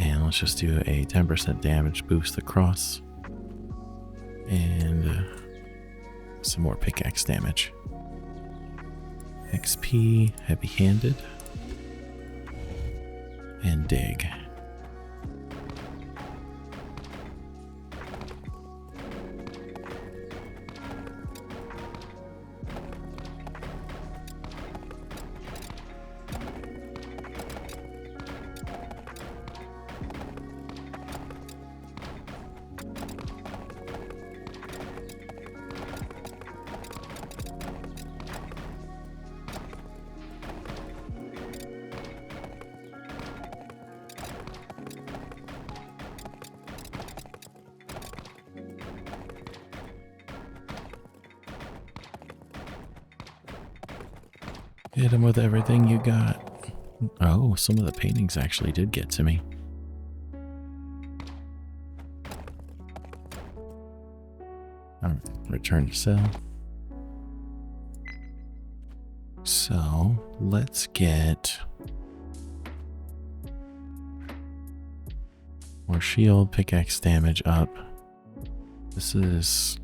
and let's just do a 10% damage boost across, and some more pickaxe damage. XP, heavy-handed, and dig. Hit him with everything you got. Oh, some of the paintings actually did get to me. Alright, return to cell. So, let's get more shield, pickaxe damage up. This is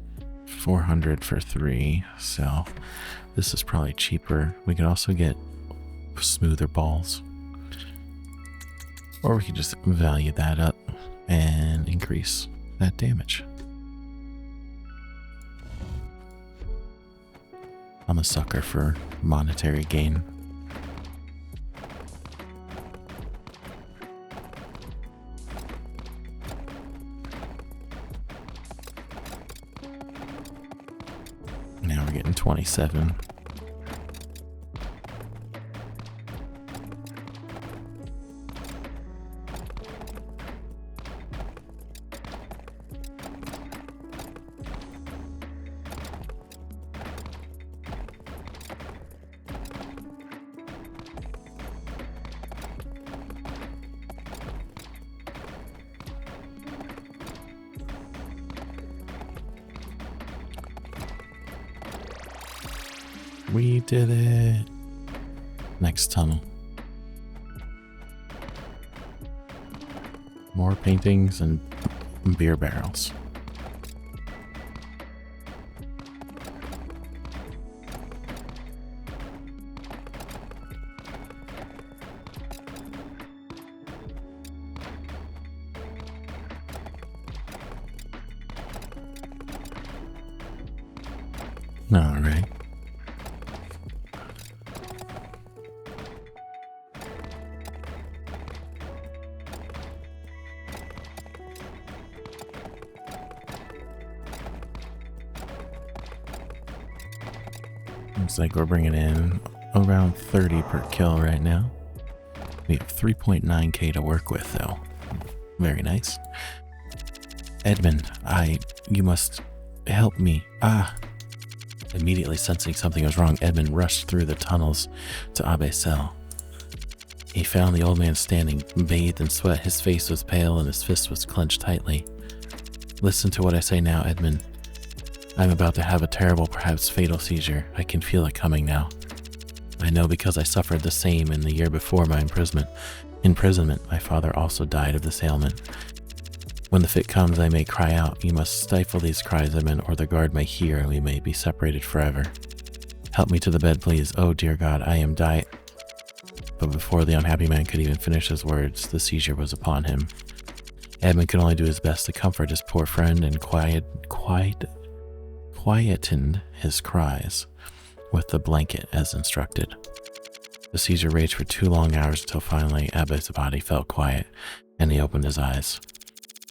400 for 3, so this is probably cheaper. We could also get smoother balls. Or we could just value that up and increase that damage. I'm a sucker for monetary gain. Now we're getting 27. We did it. Next tunnel. More paintings and beer barrels. Alright. Looks like we're bringing in around 30 per kill right now. We have 3.9k to work with, though. Very nice. Edmond, you must help me. Immediately sensing something was wrong, Edmond rushed through the tunnels to Abbe's cell. He found the old man standing, bathed in sweat. His face was pale and his fist was clenched tightly. Listen to what I say now, Edmond. I'm about to have a terrible, perhaps fatal seizure. I can feel it coming now. I know because I suffered the same in the year before my imprisonment. My father also died of this ailment. When the fit comes, I may cry out. You must stifle these cries, Edmond, or the guard may hear and we may be separated forever. Help me to the bed, please. Oh, dear God, I am dying. But before the unhappy man could even finish his words, the seizure was upon him. Edmond could only do his best to comfort his poor friend and quietened his cries with the blanket as instructed. The seizure raged for 2 long hours until finally Abbe's body felt quiet and he opened his eyes.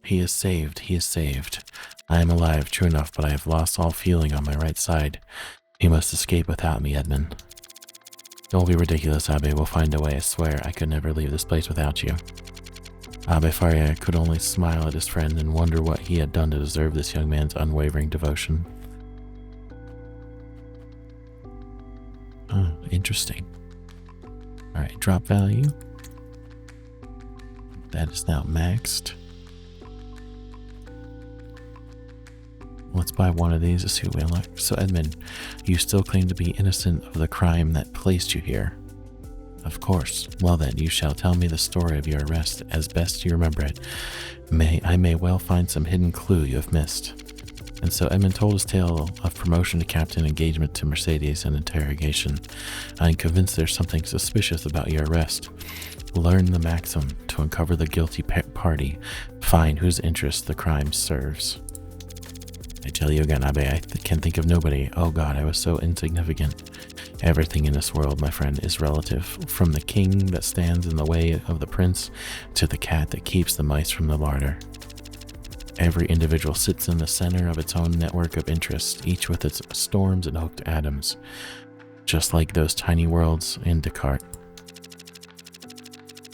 He is saved, he is saved. I am alive, true enough, but I have lost all feeling on my right side. You must escape without me, Edmond. Don't be ridiculous, Abbe. We'll find a way. I swear I could never leave this place without you. Abbe Faria could only smile at his friend and wonder what he had done to deserve this young man's unwavering devotion. Interesting. Alright, drop value. That is now maxed. Let's buy one of these to see what we unlock. So Edmond, you still claim to be innocent of the crime that placed you here? Of course. Well then, you shall tell me the story of your arrest as best you remember it. I may well find some hidden clue you have missed. And so Edmond told his tale of promotion to captain, engagement to Mercedes, and interrogation. I am convinced there's something suspicious about your arrest. Learn the maxim to uncover the guilty party, find whose interest the crime serves. I tell you again, Abbe, I can think of nobody. Oh God, I was so insignificant. Everything in this world, my friend, is relative. From the king that stands in the way of the prince to the cat that keeps the mice from the larder. Every individual sits in the center of its own network of interests, each with its storms and hooked atoms, just like those tiny worlds in Descartes.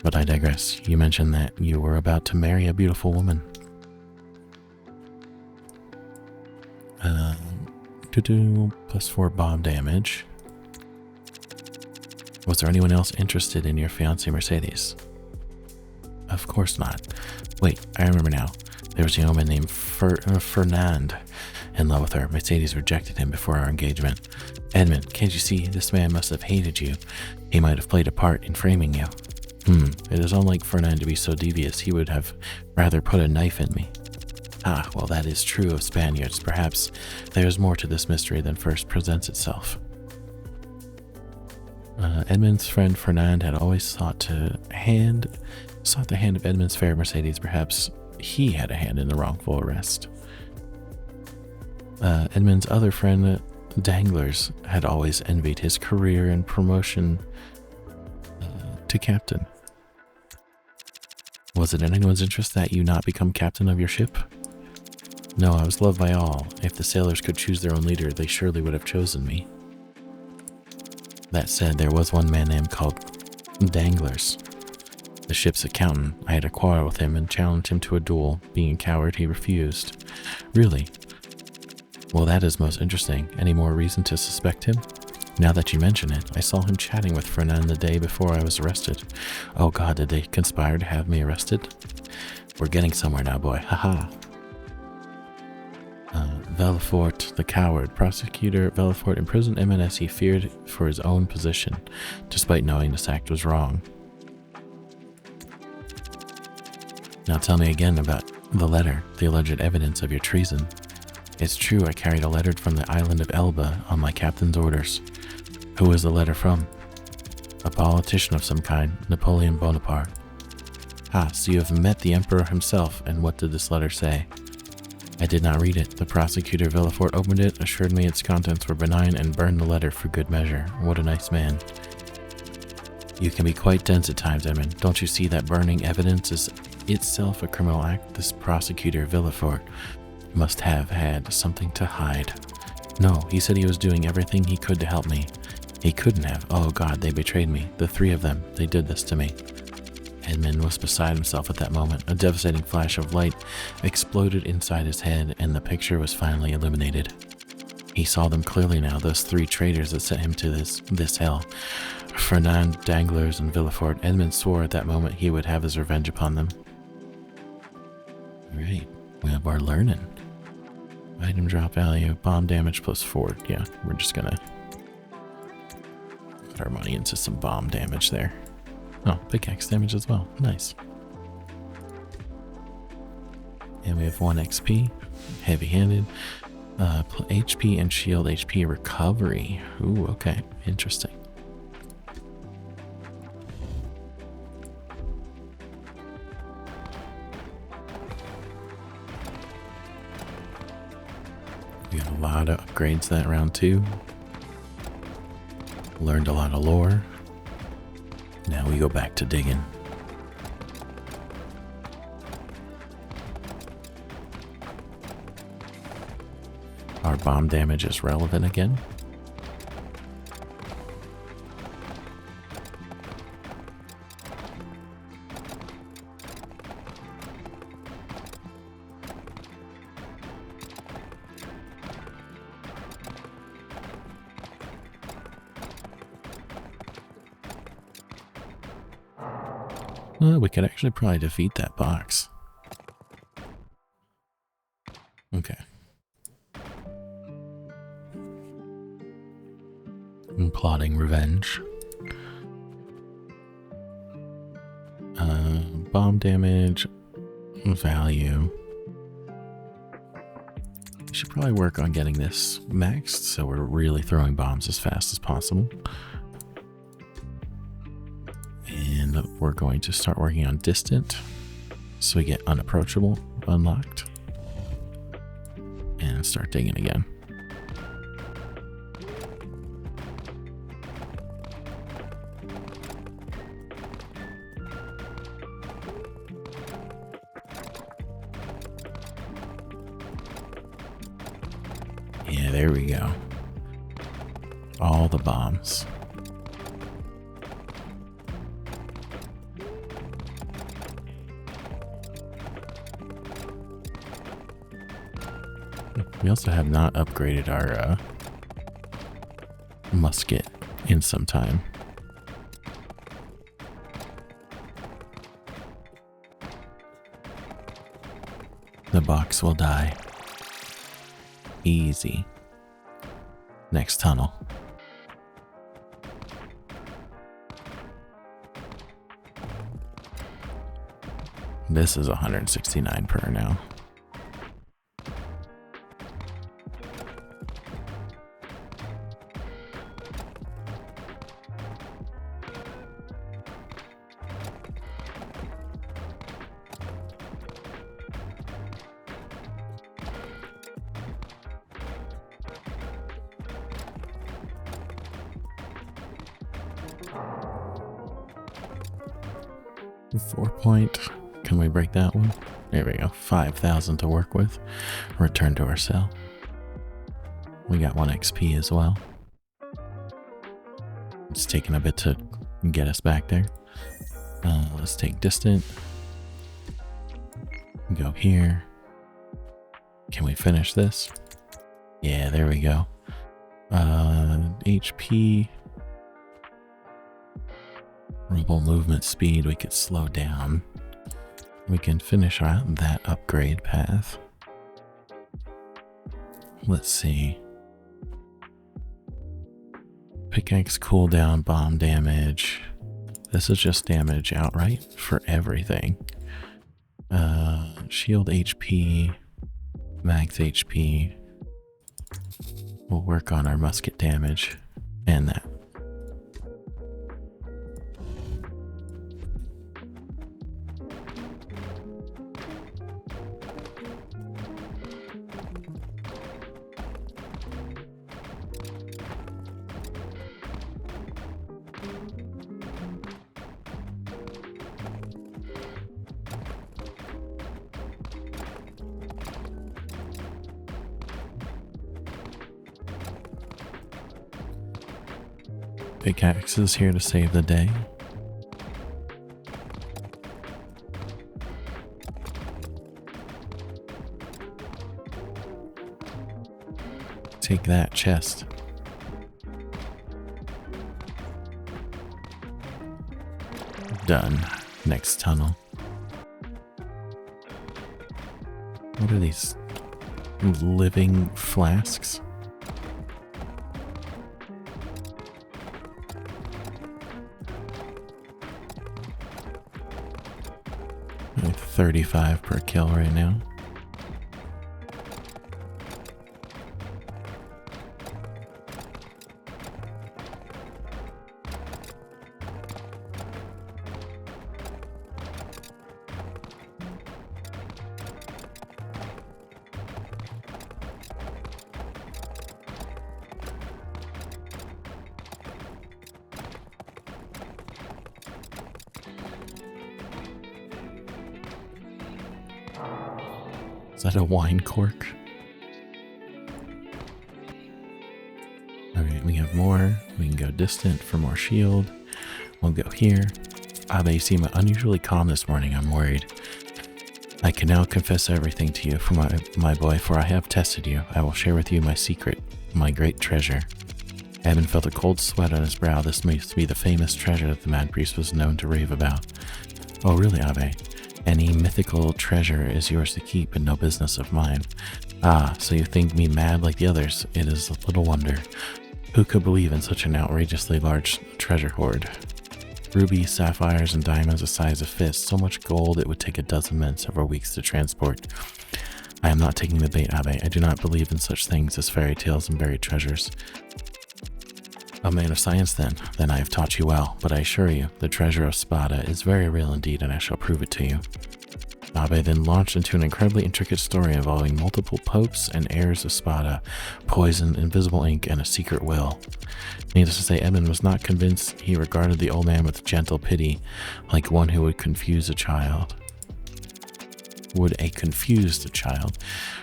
But I digress. You mentioned that you were about to marry a beautiful woman. +4 bomb damage. Was there anyone else interested in your fiancée Mercedes? Of course not. Wait, I remember now. There was a young man named Fernand in love with her. Mercedes rejected him before our engagement. Edmond, can't you see? This man must have hated you. He might have played a part in framing you. It is unlike Fernand to be so devious. He would have rather put a knife in me. Ah, well, that is true of Spaniards. Perhaps there is more to this mystery than first presents itself. Edmond's friend Fernand had always sought the hand of Edmond's fair Mercedes. Perhaps he had a hand in the wrongful arrest. Edmond's other friend, Danglars, had always envied his career and promotion to captain. Was it in anyone's interest that you not become captain of your ship? No, I was loved by all. If the sailors could choose their own leader, they surely would have chosen me. That said, there was one man named called Danglars, the ship's accountant. I had a quarrel with him and challenged him to a duel. Being a coward, he refused. Really? Well, that is most interesting. Any more reason to suspect him? Now that you mention it, I saw him chatting with Fernand the day before I was arrested. Oh God, did they conspire to have me arrested? We're getting somewhere now, boy. Haha. Villefort, the coward. Prosecutor Villefort imprisoned Edmond as he feared for his own position, despite knowing this act was wrong. Now tell me again about the letter, the alleged evidence of your treason. It's true, I carried a letter from the island of Elba on my captain's orders. Who was the letter from? A politician of some kind, Napoleon Bonaparte. Ah, so you have met the emperor himself, and what did this letter say? I did not read it. The prosecutor Villefort opened it, assured me its contents were benign, and burned the letter for good measure. What a nice man. You can be quite dense at times, Edmond. Don't you see that burning evidence is itself a criminal act? This prosecutor Villefort must have had something to hide. No, he said he was doing everything he could to help me. He couldn't have. Oh God, they betrayed me. The three of them. They did this to me. Edmond was beside himself at that moment. A devastating flash of light exploded inside his head, and the picture was finally illuminated. He saw them clearly now, those three traitors that sent him to this hell. Fernand, Danglars, and Villefort. Edmond swore at that moment he would have his revenge upon them. Alright, we have our learning. Item drop value, bomb damage plus 4. Yeah, we're just gonna put our money into some bomb damage there. Oh, pickaxe damage as well. Nice. And we have 1 XP, heavy-handed, HP and shield HP recovery. Ooh, okay, interesting. We got a lot of upgrades that round too. Learned a lot of lore. Now we go back to digging. Our bomb damage is relevant again. We could actually probably defeat that box. Okay. I'm plotting revenge. Bomb damage value. We should probably work on getting this maxed so we're really throwing bombs as fast as possible. And we're going to start working on distant so we get unapproachable unlocked and start digging again. Yeah, there we go. All the bombs. We also have not upgraded our musket in some time. The box will die. Easy. Next tunnel. This is 169 per now. Can we break that one? There we go. 5,000 to work with. Return to our cell. We got 1 XP as well. It's taking a bit to get us back there. Let's take distant. Go here. Can we finish this? Yeah, there we go. HP. Rebel movement speed, we could slow down. We can finish out that upgrade path. Let's see. Pickaxe cooldown, bomb damage. This is just damage outright for everything. Shield HP, max HP. We'll work on our musket damage and that. Pickaxe is here to save the day. Take that chest. Done. Next tunnel. What are these? Living flasks? Like 35 per kill right now. Is that a wine cork? Alright, we have more. We can go distant for more shield. We'll go here. Abbe, you seem unusually calm this morning. I'm worried. I can now confess everything to you, for my boy, for I have tested you. I will share with you my secret, my great treasure. Edmond felt a cold sweat on his brow. This must be the famous treasure that the mad priest was known to rave about. Oh, really, Abbe? Any mythical treasure is yours to keep and no business of mine. Ah, so you think me mad like the others? It is little wonder. Who could believe in such an outrageously large treasure hoard? Rubies, sapphires, and diamonds the size of fists. So much gold it would take a dozen men several weeks to transport. I am not taking the bait, Abbe. I do not believe in such things as fairy tales and buried treasures. A man of science, then. Then I have taught you well, but I assure you, the treasure of Spada is very real indeed, and I shall prove it to you. Abbe then launched into an incredibly intricate story involving multiple popes and heirs of Spada, poison, invisible ink, and a secret will. Needless to say, Edmond was not convinced. He regarded the old man with gentle pity, like one who would confuse a child. Would a confused child?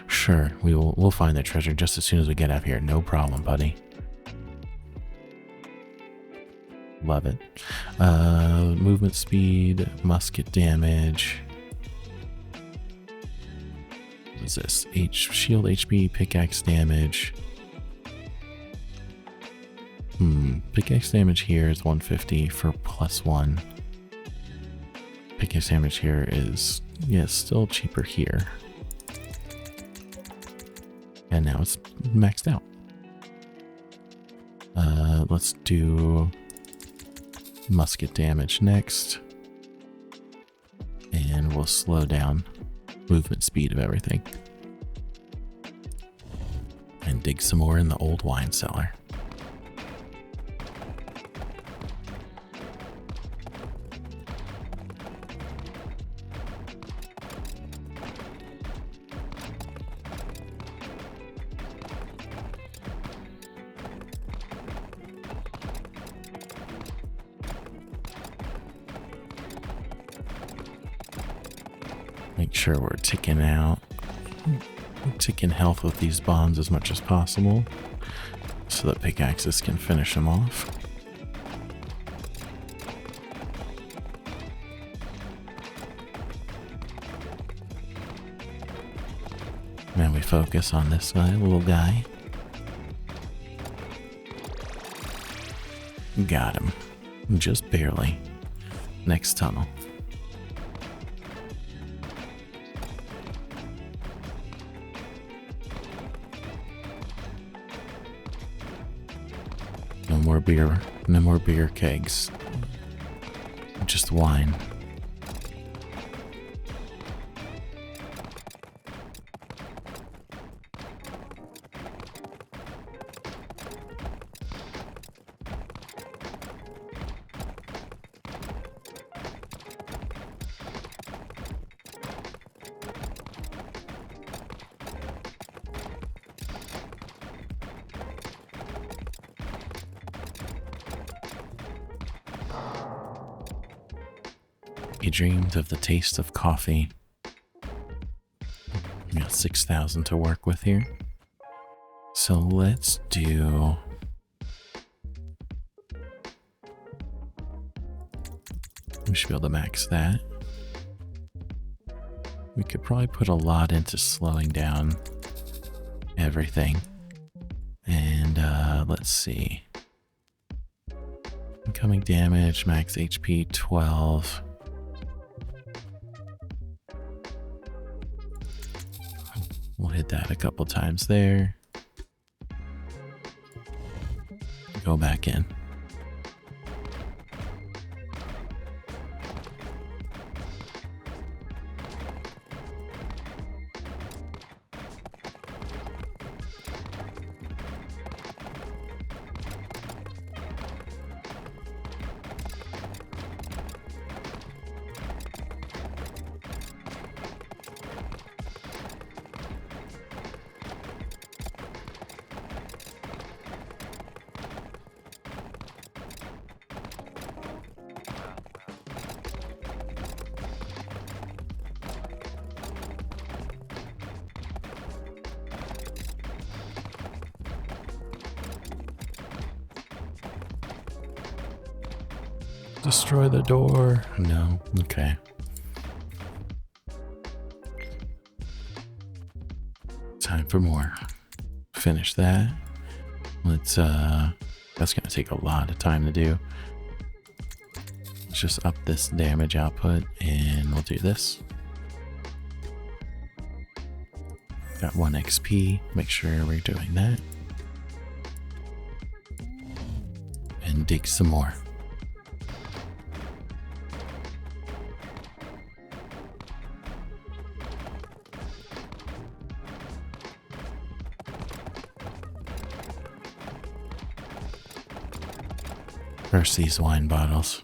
Sure, we'll find the treasure just as soon as we get up here. No problem, buddy. Love it. Movement speed, musket damage. What is this? Shield HP, pickaxe damage. Pickaxe damage here is 150 for +1. Pickaxe damage here is, yeah, still cheaper here. And now it's maxed out. Let's do musket damage next, and we'll slow down movement speed of everything and dig some more in the old wine cellar. Make sure we're ticking health with these bombs as much as possible so that pickaxes can finish them off. Now we focus on this guy, little guy. Got him. Just barely. Next tunnel. No more beer kegs. Just wine. He dreamed of the taste of coffee. We got 6,000 to work with here. So let's do should be able to max that. We could probably put a lot into slowing down everything. And let's see. Incoming damage, max HP 12. We'll hit that a couple times there. Go back in. Destroy the door. No. Okay. Time for more. Finish that. Let's that's gonna take a lot of time to do. Let's just up this damage output and we'll do this. Got 1 XP. Make sure we're doing that. And dig some more. First, these wine bottles.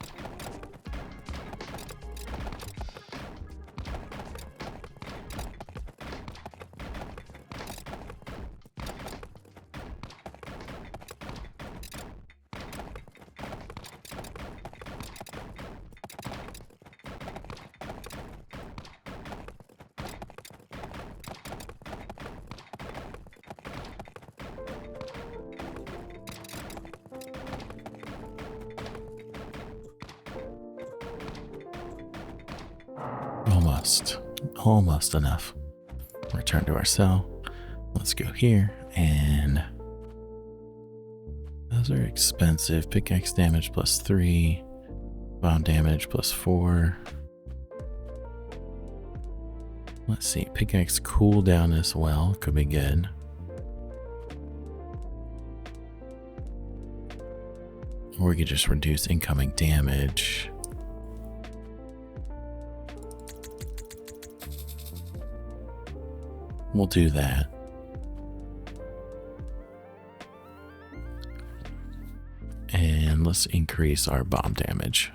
Almost enough. Return to our cell. Let's go here, and those are expensive. Pickaxe damage plus 3, bomb damage plus 4. Let's see, pickaxe cooldown as well could be good. Or we could just reduce incoming damage. We'll do that. And let's increase our bomb damage.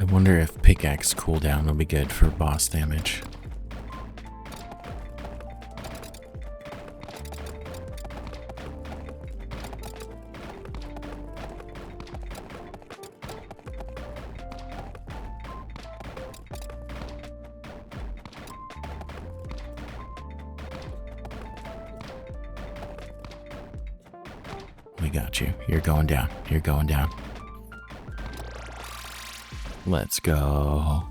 I wonder if pickaxe cooldown will be good for boss damage. We got you. You're going down. You're going down. Let's go.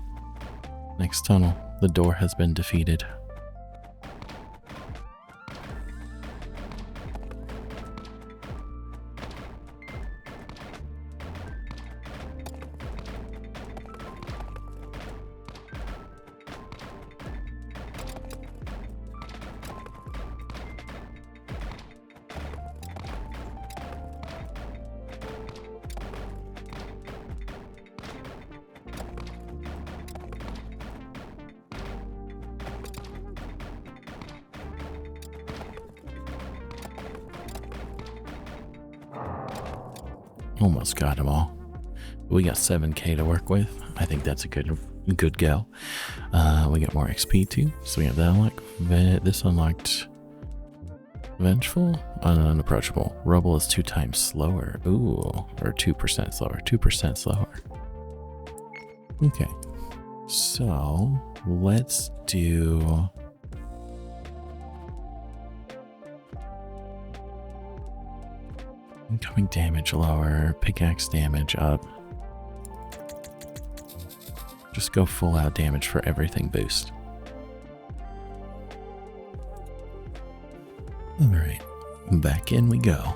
Next tunnel. The door has been defeated. Almost got them all. We got 7K to work with. I think that's a good Good gal. We get more XP too, so we have that unlocked. This unlocked Vengeful, unapproachable. Rubble is 2 times slower. Ooh, or 2% slower. 2% slower. Okay, so let's do. Incoming damage lower, pickaxe damage up. Just go full out damage for everything boost. Alright, back in we go.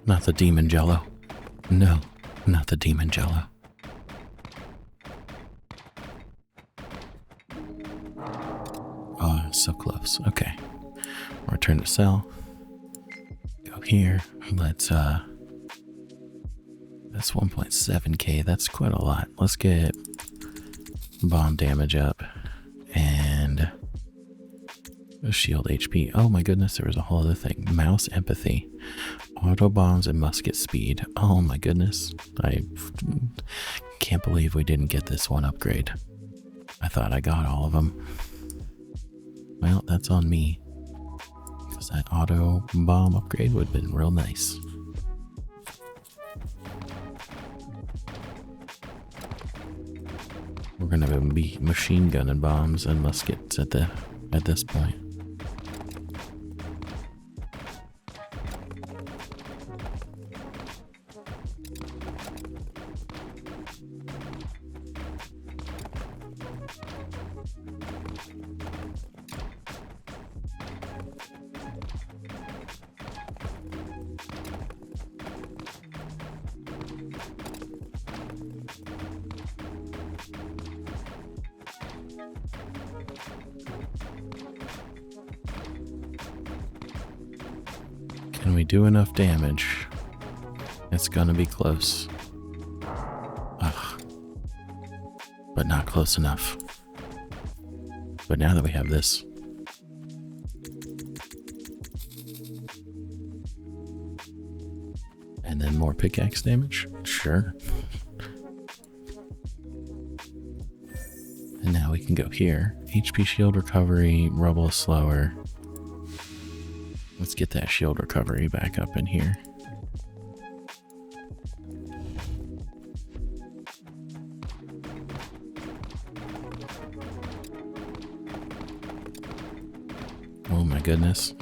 Not the demon jello. No, not the demon jello. Oh, so close. Okay. Return to cell. Go here. Let's, that's 1.7k. That's quite a lot. Let's get bomb damage up and shield HP. Oh my goodness, there was a whole other thing. Mouse empathy. Auto bombs and musket speed. Oh my goodness. I can't believe we didn't get this one upgrade. I thought I got all of them. Well, that's on me. Because that auto bomb upgrade would have been real nice. We're gonna be machine gunning bombs and muskets at this point. Can we do enough damage? It's gonna be close. Ugh. But not close enough. But now that we have this. And then more pickaxe damage? Sure. And now we can go here. HP shield recovery, rubble is slower. Let's get that shield recovery back up in here. Oh my goodness.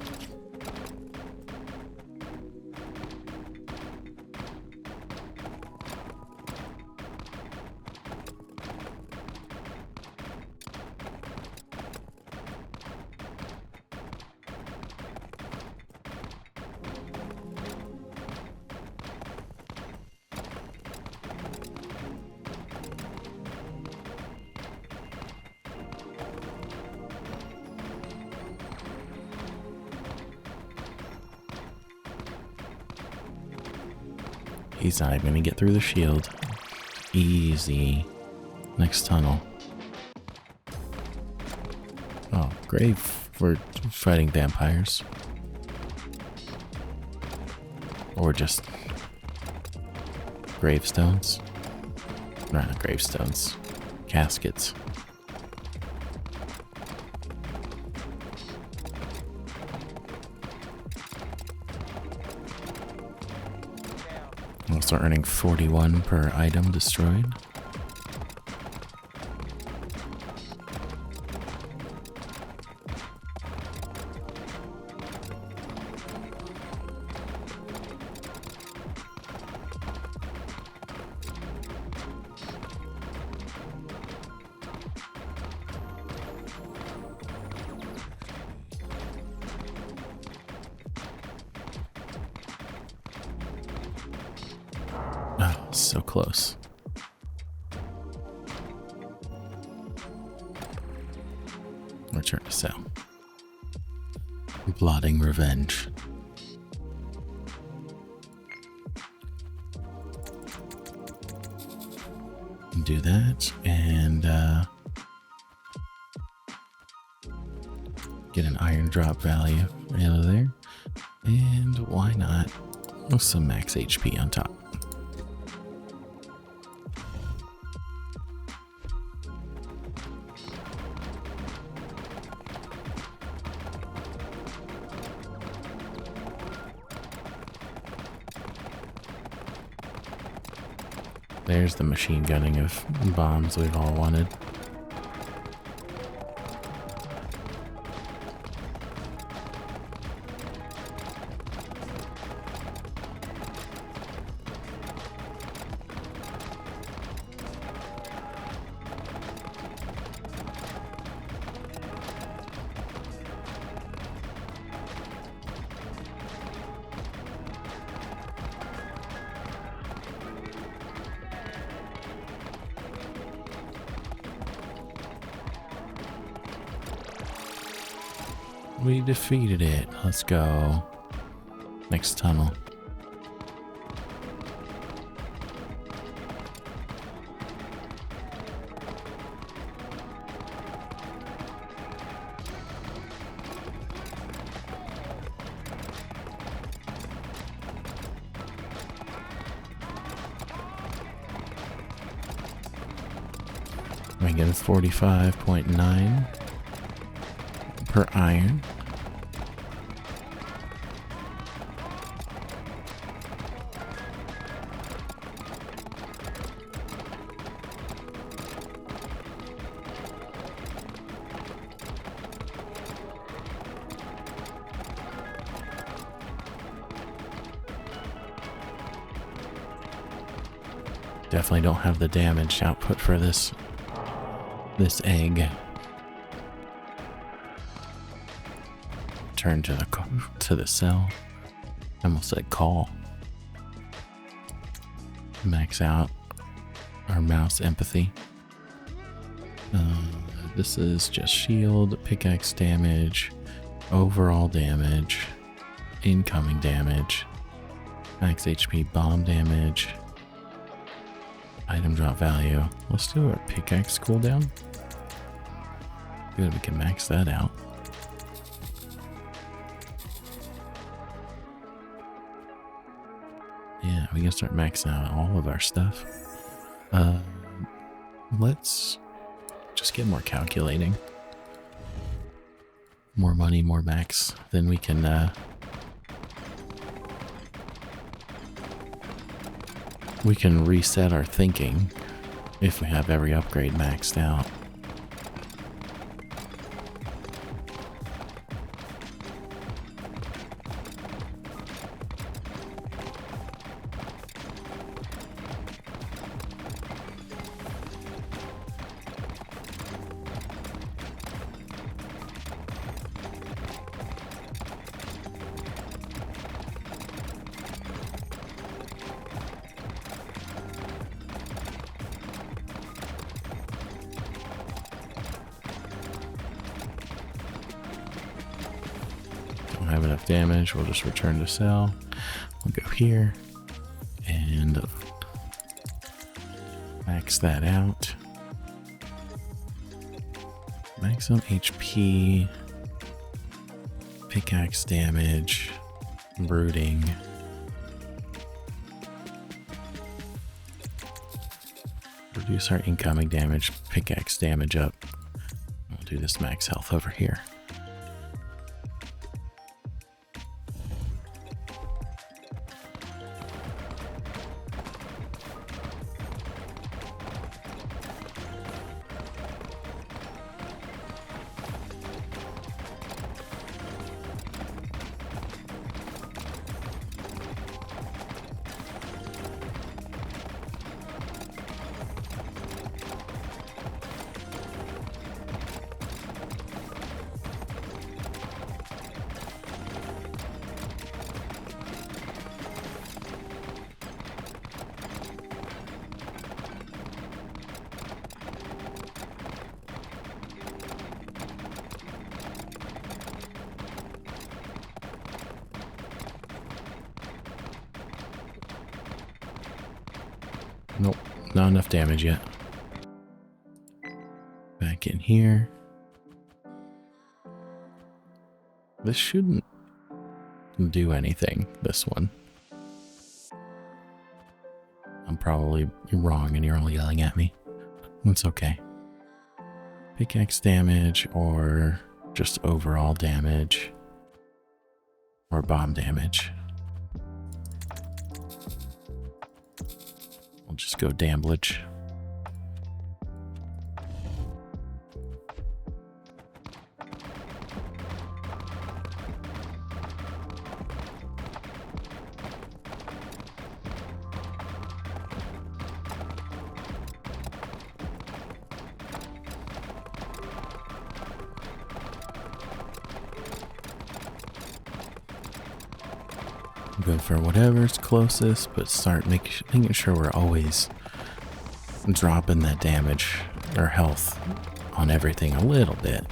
He's not even gonna get through the shield. Easy. Next tunnel. Oh, grave for fighting vampires. Or just gravestones. No, not gravestones. Caskets. We'll start earning 41 per item destroyed. So close. Return to cell. Plotting revenge. Do that and get an iron drop value out of there. And why not some max HP on top? There's the machine gunning of bombs we've all wanted. We defeated it. Let's go. Next tunnel. We get a 45.9 per iron. Definitely don't have the damage output for this egg. Turn to the cell. I almost said call. Max out our mouse empathy. This is just shield, pickaxe damage, overall damage, incoming damage, max HP bomb damage, item drop value. Let's do a pickaxe cooldown. Good, we can max that out. Yeah, we can start maxing out all of our stuff. Let's just get more calculating. More money, more max. Then we can reset our thinking if we have every upgrade maxed out. Have enough damage, we'll just return to cell. We'll go here and max that out. Maximum HP, pickaxe damage, brooding. Reduce our incoming damage, pickaxe damage up. We'll do this max health over here. Nope, not enough damage yet. Back in here. This shouldn't do anything, this one. I'm probably wrong and you're all yelling at me. It's okay. Pickaxe damage or just overall damage or bomb damage. We'll just go damage. Good for whatever's closest, but start making sure we're always dropping that damage or health on everything a little bit.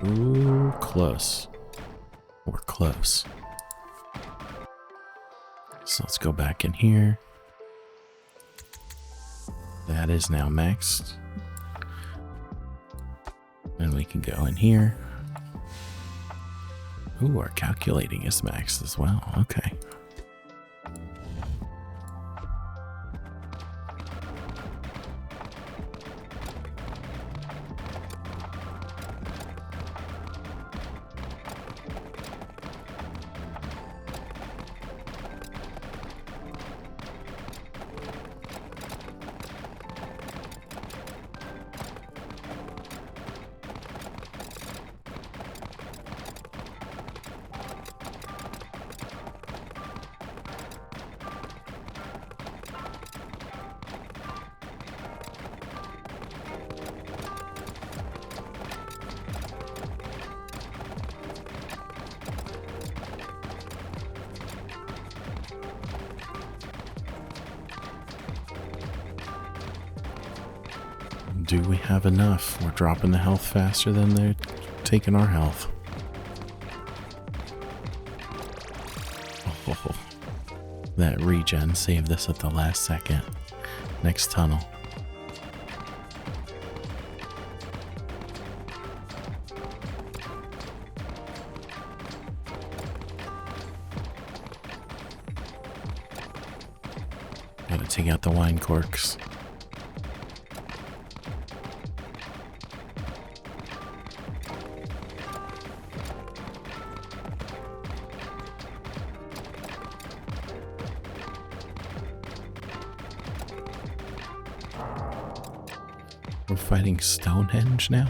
Ooh, close. We're close. So let's go back in here. That is now maxed. And we can go in here. Ooh, our calculating is maxed as well. Okay. Do we have enough? We're dropping the health faster than they're taking our health. Oh, that regen saved us at the last second. Next tunnel. Gotta take out the wine corks. We're fighting Stonehenge now?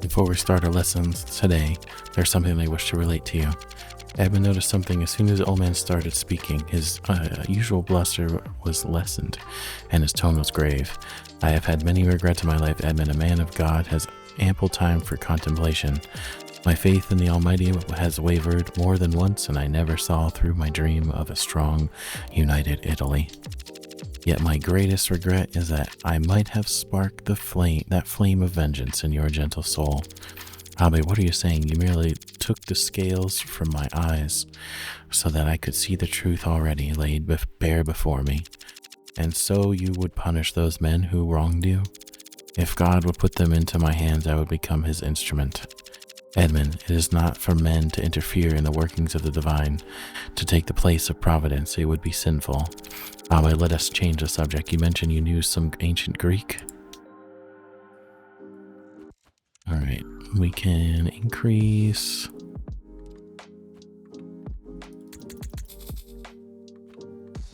Before we start our lessons today, there's something I wish to relate to you. Edmond noticed something as soon as the old man started speaking. His usual bluster was lessened, and his tone was grave. I have had many regrets in my life, Edmond. A man of God has ample time for contemplation. My faith in the Almighty has wavered more than once, and I never saw through my dream of a strong, united Italy. Yet my greatest regret is that I might have sparked that flame of vengeance in your gentle soul. Abbe, what are you saying? You merely took the scales from my eyes so that I could see the truth already laid bare before me. And so you would punish those men who wronged you? If God would put them into my hands, I would become his instrument. Edmond, it is not for men to interfere in the workings of the divine, to take the place of providence. It would be sinful. Abbe, let us change the subject. You mentioned you knew some ancient Greek. Alright, we can increase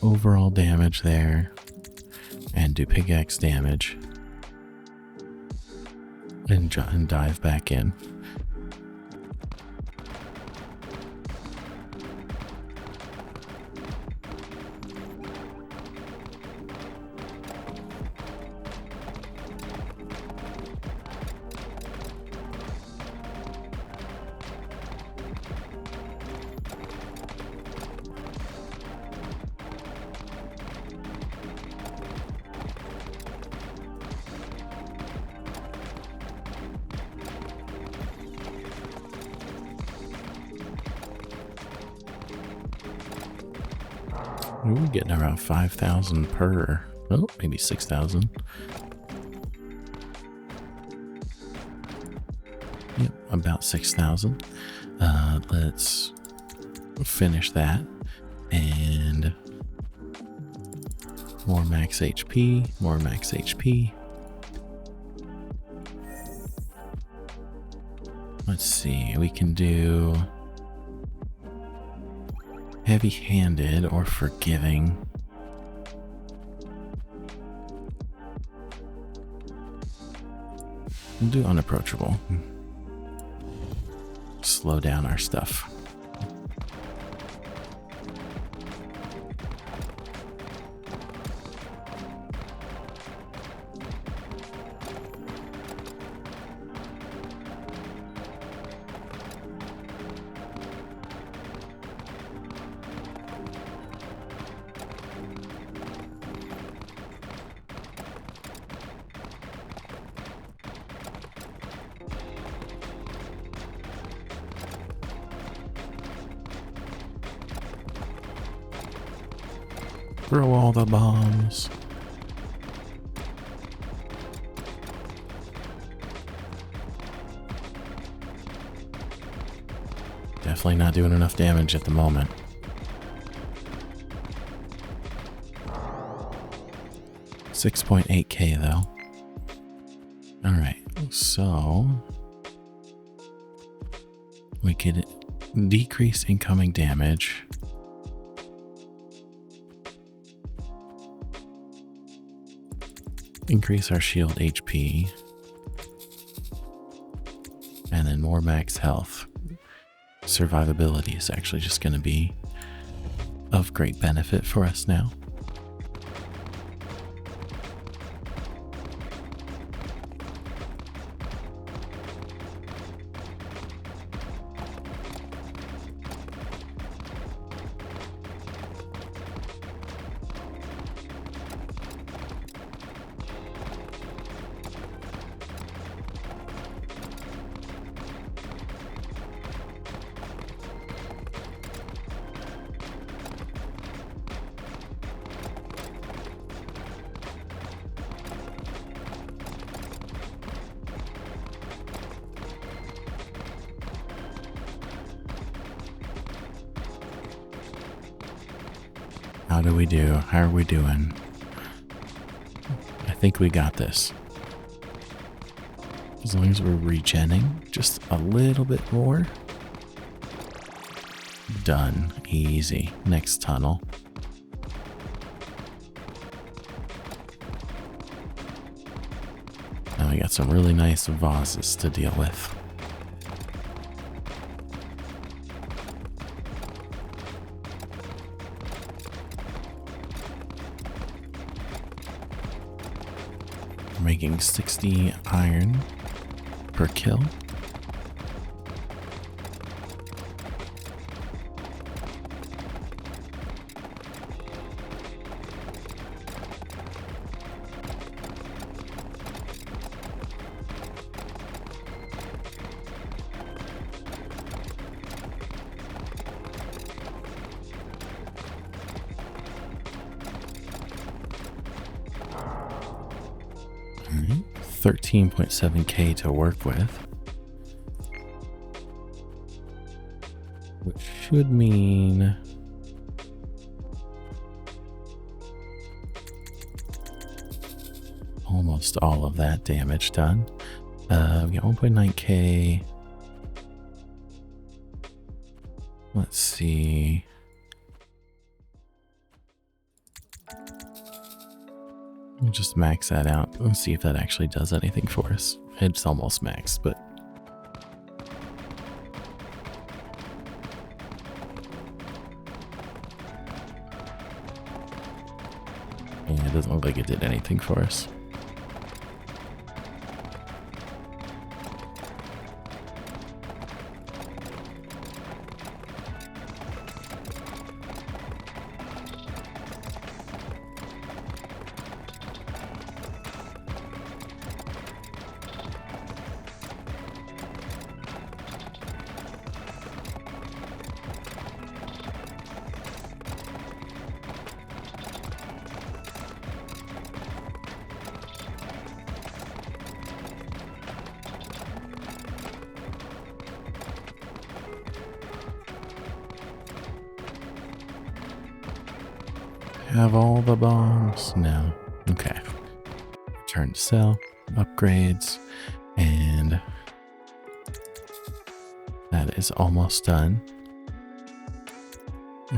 overall damage there and do pickaxe damage and dive back in. We're getting around 5,000 per. Oh, maybe 6,000. Yep, about 6,000. Let's finish that. And more max HP, more max HP. Let's see, we can do heavy-handed or forgiving. We'll do unapproachable. Slow down our stuff. Throw all the bombs. Definitely not doing enough damage at the moment. $6.8K though. Alright, so we could decrease incoming damage. Increase our shield HP. And then more max health. Survivability is actually just going to be of great benefit for us now. How do we do? How are we doing? I think we got this. As long as we're regenning just a little bit more. Done. Easy. Next tunnel. Now we got some really nice vases to deal with. Making 60 iron per kill. All right, 13.7K to work with, which should mean almost all of that damage done. We got 1.9K. Let's see. We'll just max that out and see if that actually does anything for us. It's almost maxed, but yeah, it doesn't look like it did anything for us. have all the bombs? No. Okay. Return to cell. Upgrades. And that is almost done.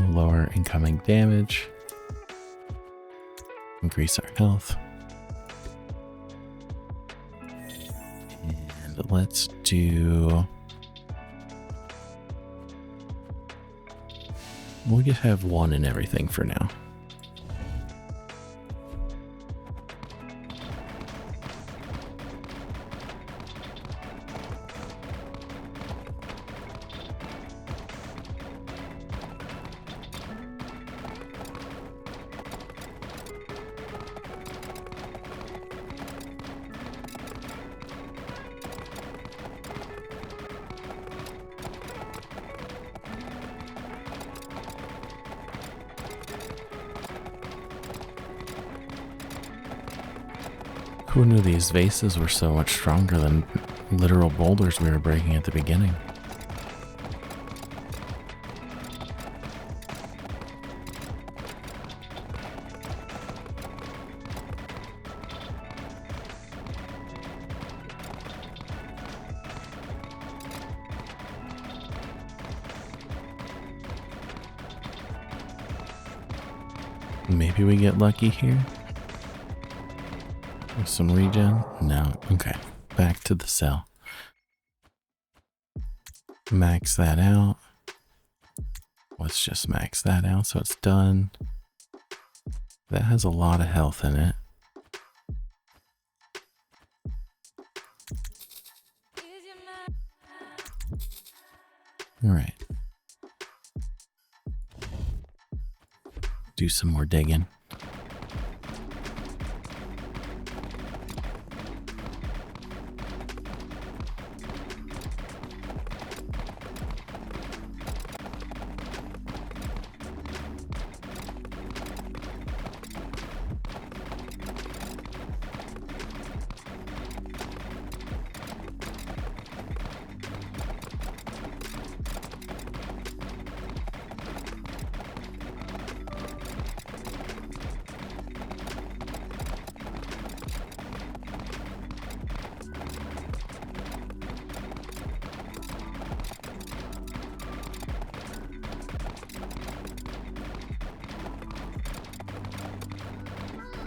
Lower incoming damage. Increase our health. And let's do... We'll just have one in everything for now. Who knew these vases were so much stronger than literal boulders we were breaking at the beginning? Maybe we get lucky here? With some regen? No. Okay. Back to the cell. Max that out. Let's just max that out so it's done. That has a lot of health in it. Alright. Do some more digging.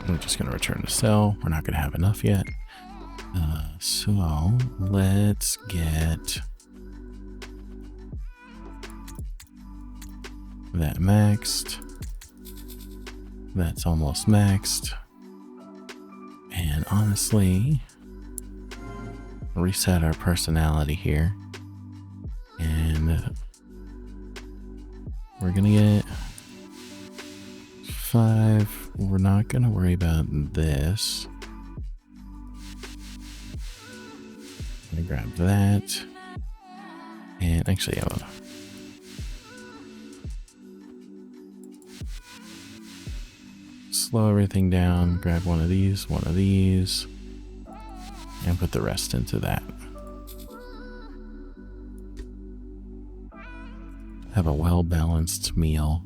We're just going to return to cell. We're not going to have enough yet. So let's get that maxed. That's almost maxed. And honestly, reset our personality here. And we're going to get 5. We're not going to worry about this. I'm going to grab that. And actually, slow everything down. Grab one of these, and put the rest into that. Have a well-balanced meal.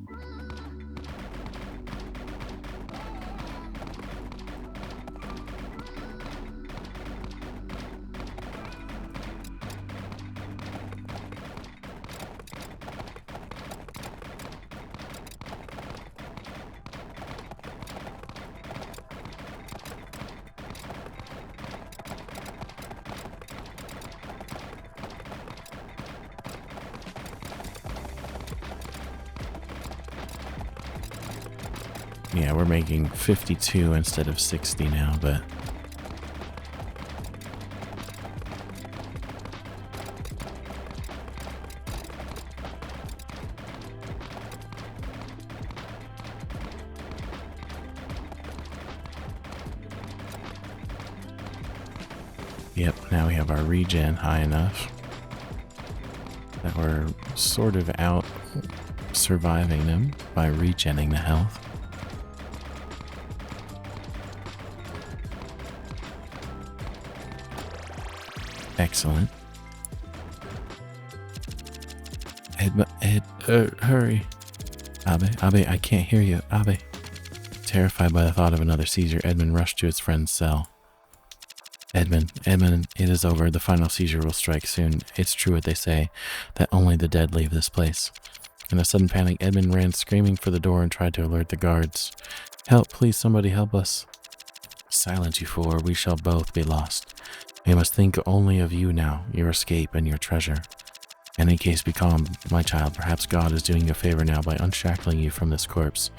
Yeah, we're making 52 instead of 60 now, but yep, now we have our regen high enough that we're sort of out surviving them by regenning the health. Excellent. Hurry. Abbe, I can't hear you. Abbe. Terrified by the thought of another seizure, Edmond rushed to his friend's cell. Edmond, it is over. The final seizure will strike soon. It's true what they say, that only the dead leave this place. In a sudden panic, Edmond ran screaming for the door and tried to alert the guards. Help, please, somebody help us. Silence, you fool, or we shall both be lost. We must think only of you now, your escape and your treasure. In any case, be calm, my child. Perhaps God is doing you a favor now by unshackling you from this corpse.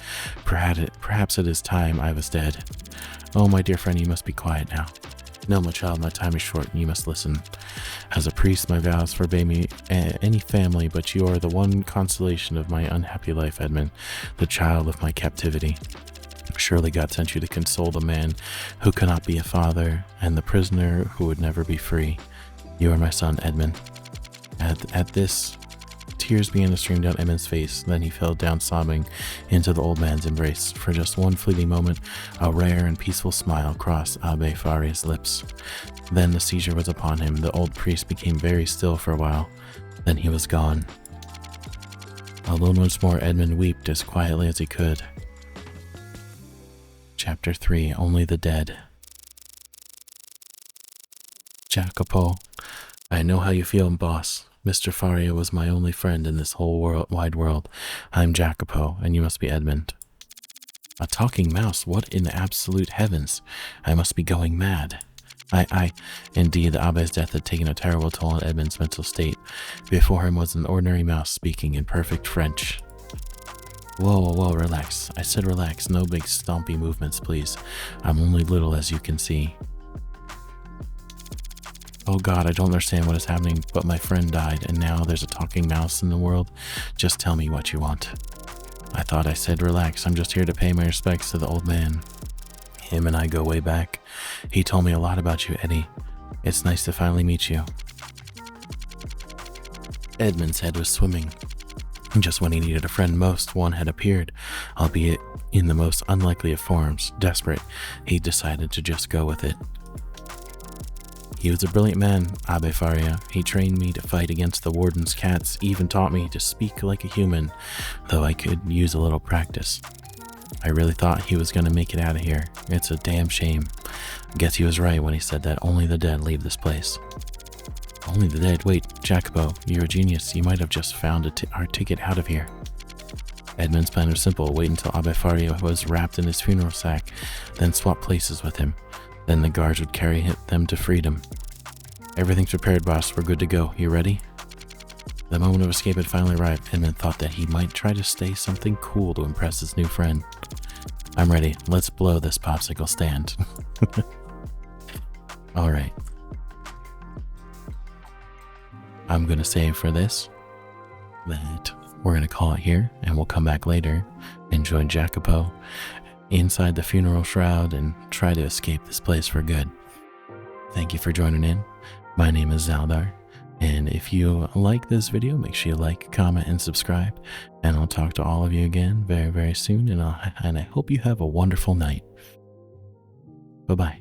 Perhaps it is time I was dead. Oh, my dear friend, you must be quiet now. No, my child, my time is short, and you must listen. As a priest, my vows forbade me any family, but you are the one consolation of my unhappy life, Edmond, the child of my captivity. Surely God sent you to console the man who cannot be a father, and the prisoner who would never be free. You are my son, Edmond. At this, tears began to stream down Edmond's face. Then he fell down sobbing into the old man's embrace. For just one fleeting moment, a rare and peaceful smile crossed Abbe Faria's lips. Then the seizure was upon him. The old priest became very still for a while. Then he was gone. Alone once more, Edmond wept as quietly as he could. Chapter 3. Only the Dead. Jacopo, I know how you feel, boss. Mr. Faria was my only friend in this whole wide world. I'm Jacopo, and you must be Edmond. A talking mouse? What in the absolute heavens? I must be going mad. Indeed, the Abbe's death had taken a terrible toll on Edmond's mental state. Before him was an ordinary mouse speaking in perfect French. Whoa, relax. I said relax, no big stompy movements, please. I'm only little, as you can see. Oh God, I don't understand what is happening, but my friend died, and now there's a talking mouse in the world. Just tell me what you want. I thought I said relax. I'm just here to pay my respects to the old man. Him and I go way back. He told me a lot about you, Eddie. It's nice to finally meet you. Edmond's head was swimming. Just when he needed a friend most, one had appeared, albeit in the most unlikely of forms. Desperate, he decided to just go with it. He was a brilliant man, Abbe Faria. He trained me to fight against the warden's cats, even taught me to speak like a human, though I could use a little practice. I really thought he was going to make it out of here. It's a damn shame. I guess he was right when he said that only the dead leave this place. Only the dead? Wait, Jacopo, you're a genius. You might have just found our ticket out of here. Edmond's plan was simple. Wait until Abbe Faria was wrapped in his funeral sack, then swap places with him. Then the guards would carry them to freedom. Everything's prepared, boss. We're good to go. You ready? The moment of escape had finally arrived. Edmond thought that he might try to say something cool to impress his new friend. I'm ready. Let's blow this popsicle stand. Alright. I'm going to say for this that we're going to call it here, and we'll come back later and join Jacopo inside the funeral shroud and try to escape this place for good. Thank you for joining in. My name is Zaldar, and if you like this video, make sure you like, comment, and subscribe, and I'll talk to all of you again very, very soon, and I hope you have a wonderful night. Bye-bye.